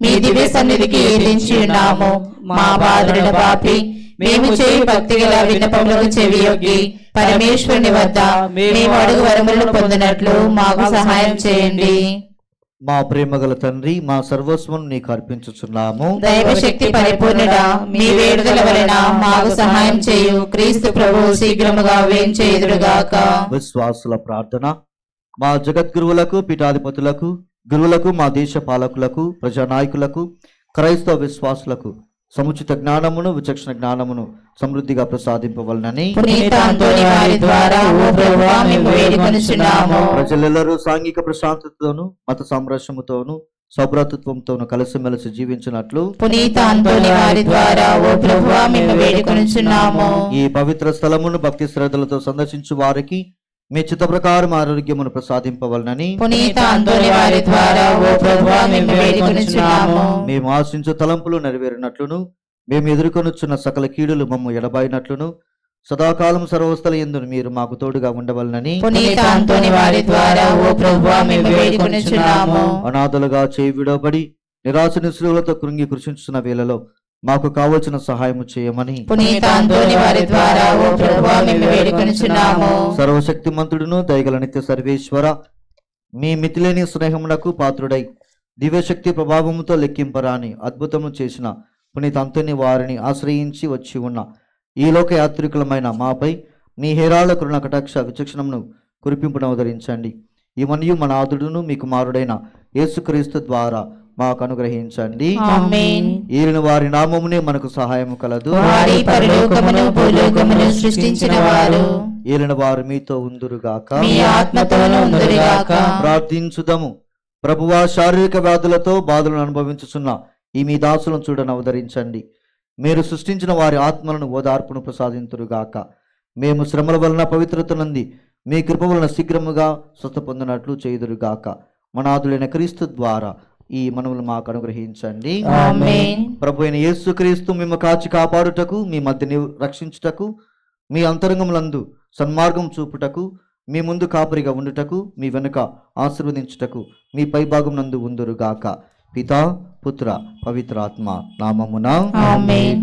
మీ దివ్య సన్నిధికి యతించి ఉన్నాము. మా బాధలను పాపి మేము చేయి భక్తి గల విన్నపములకు చెవియొగ్గి పరమేశ్వరుని వద్ద మేము అడుగు వరములను పొందినట్లు మాకు సహాయం చేయండి. మా ప్రేమగల తండ్రి, మా సర్వస్వం నీకు అర్పించుచున్నాము. దైవశక్తి పరిపూర్ణుడా, మీ వేడుదల వలన మాకు సహాయం చేయు క్రీస్తు ప్రభువు శీఘ్రముగా వేంచేయుదురుగాక. విశ్వాసుల ప్రార్థన. మా జగద్గురువులకు, పీఠాధిపతులకు, గురువులకు, మా దేశ పాలకులకు, ప్రజానాయకులకు, క్రైస్తవ విశ్వాసులకు సముచిత జ్ఞానమును, విచక్షణ జ్ఞానమును సమృద్ధిగా ప్రసాదింపవలనని ప్రజలెల్లరూ సాంఘిక ప్రశాంతతతోను, మత సామరస్యముతోను, సౌభ్రాతృత్వంతోను కలిసిమెలిసి జీవించినట్లు ఈ పవిత్ర స్థలమును భక్తి శ్రద్ధలతో సందర్శించు వారికి మీ చిత్త ప్రకారం ఆరోగ్యమును ప్రసాదింపవలనని మేము ఆశించు తలంపులు నెరవేరినట్లును, మేము ఎదుర్కొనుచున్న సకల కీడులు మమ్ము ఎడబాయినట్లును, సదాకాలం సర్వస్థల యందు మీరు మాకు తోడుగా ఉండవలనని అనాథలుగా చేయి విడవబడి నిరాశ నిస్సులతో కృంగి కృషించున్న వేళలో మాకు కావలసిన సహాయం చేయమని సర్వశక్తిమంతుడును దయగల నిత్య సర్వేశ్వర మీ మితిలేని స్నేహమునకు పాత్రుడై దివ్యశక్తి ప్రభావముతో లెక్కింపరాని అద్భుతము చేసిన పునీత అంతోని వారిని ఆశ్రయించి వచ్చి ఉన్న ఈ లోక యాత్రికులమైన మాపై మీ హేరాళ కరుణ కటాక్ష విచక్షణమును కురిపింపును అవతరించండి. ఇవన్నీ మన ఆదుడును మీ కుమారుడైన యేసుక్రీస్తు ద్వారా మాకు అనుగ్రహించండి. ఈరిన వారి నామమునే మనకు సహాయం కలదు. ఏలిన వారు మీతో ఉందురుగాక. ప్రార్థించుదము. ప్రభువా, శారీరక వ్యాధులతో బాధలను అనుభవించుచున్న ఈ మీ దాసులను చూడని అవతరించండి. మీరు సృష్టించిన వారి ఆత్మలను ఓదార్పును ప్రసాదింతురుగాక. మేము శ్రమల వలన పవిత్రత నంది మీ కృప వలన శీఘ్రముగా స్వస్థ పొందినట్లు చేయుదురుగాక. మనాదులైన క్రీస్తు ద్వారా ఈ మనవులు మాకు అనుగ్రహించండి. ప్రభు అయిన యేసుక్రీస్తు మేము కాచి కాపాడుటకు, మీ మధ్యని రక్షించుటకు, మీ అంతరంగములందు సన్మార్గం చూపుటకు, మీ ముందు కాపరిగా ఉండుటకు, మీ వెనుక ఆశీర్వదించుటకు మీ పైభాగం నందు ఉందురుగాక. పితా, పుత్ర, పవిత్రాత్మ నామమున ఆమేన్.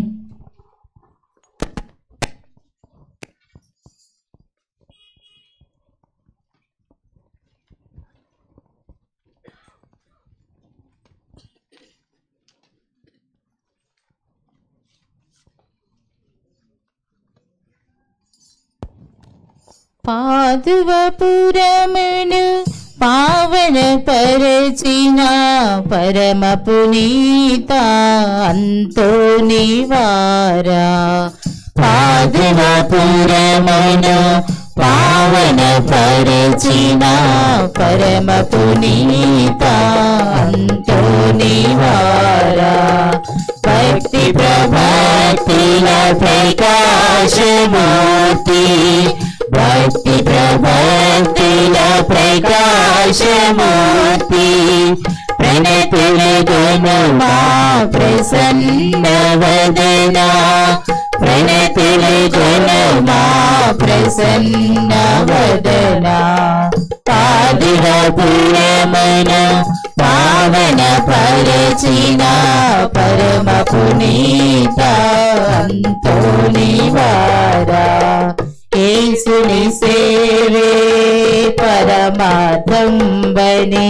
పాదువపురమును పావన పరచిన పరమ పునీత అంతోని వారా. పాదువపురమును పావన పరచిన పరమ పునీత అంతోని వారా. భక్తి ప్రభక్తిల ప్రకాశమూర్తి, భక్తి ప్రభక్తిల ప్రకాశమూర్తి, ప్రణతులగును మా ప్రసన్న వదన, ప్రణతులగును మా ప్రసన్న వదన. పాదువపురమును పావన పరచిన పరమ పునీత అంతోని వారా. యేసుని సేవే పరమార్థంబని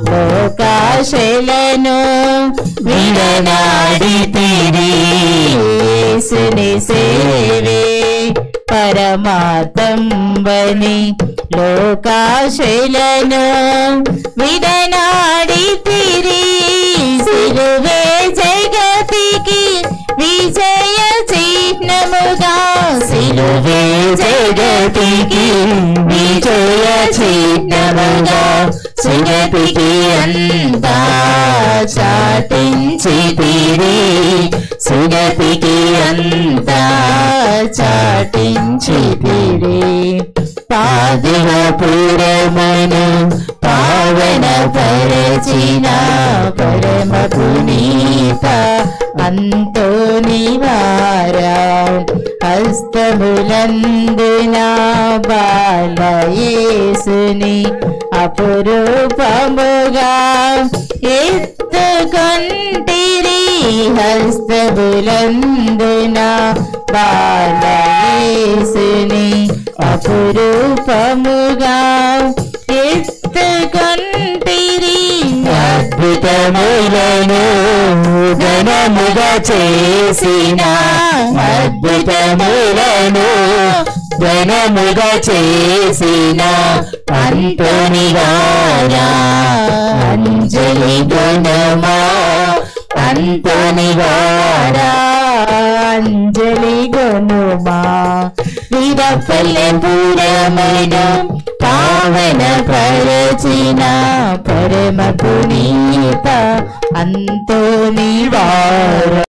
లోకాశలను విడనాడితిరి. యేసుని సేవే పరమార్థంబని లోకాశలను విడనాడితిరి. సిలువే జగతికి విజయ చిహ్నముగా, సిలువే జగతికి విజయ చిహ్నముగా, సుగతికి అంతా చాటించితిరి, సుగతికి అంతా చాటించితిరి. పాదువపురమును పావన పరచిన పరమ పునీత అంతోని వారా. హస్తములందున బాలయేసుని అపురూపముగా ఎత్తుకొంటిరి. హస్తములందున బాలయేసుని అపురూపముగా ఎత్తుకొంటిరి అద్భుతములను ఘనముగా చేసిన అద్భుతములను ఘనముగా చేసిన అంతని వారా అంజలి గుణమా అంతని వారా అంజలి గుణమా వీరపల్లెపురమైన పావన పరచిన పరమ పునీత అంతోని వారా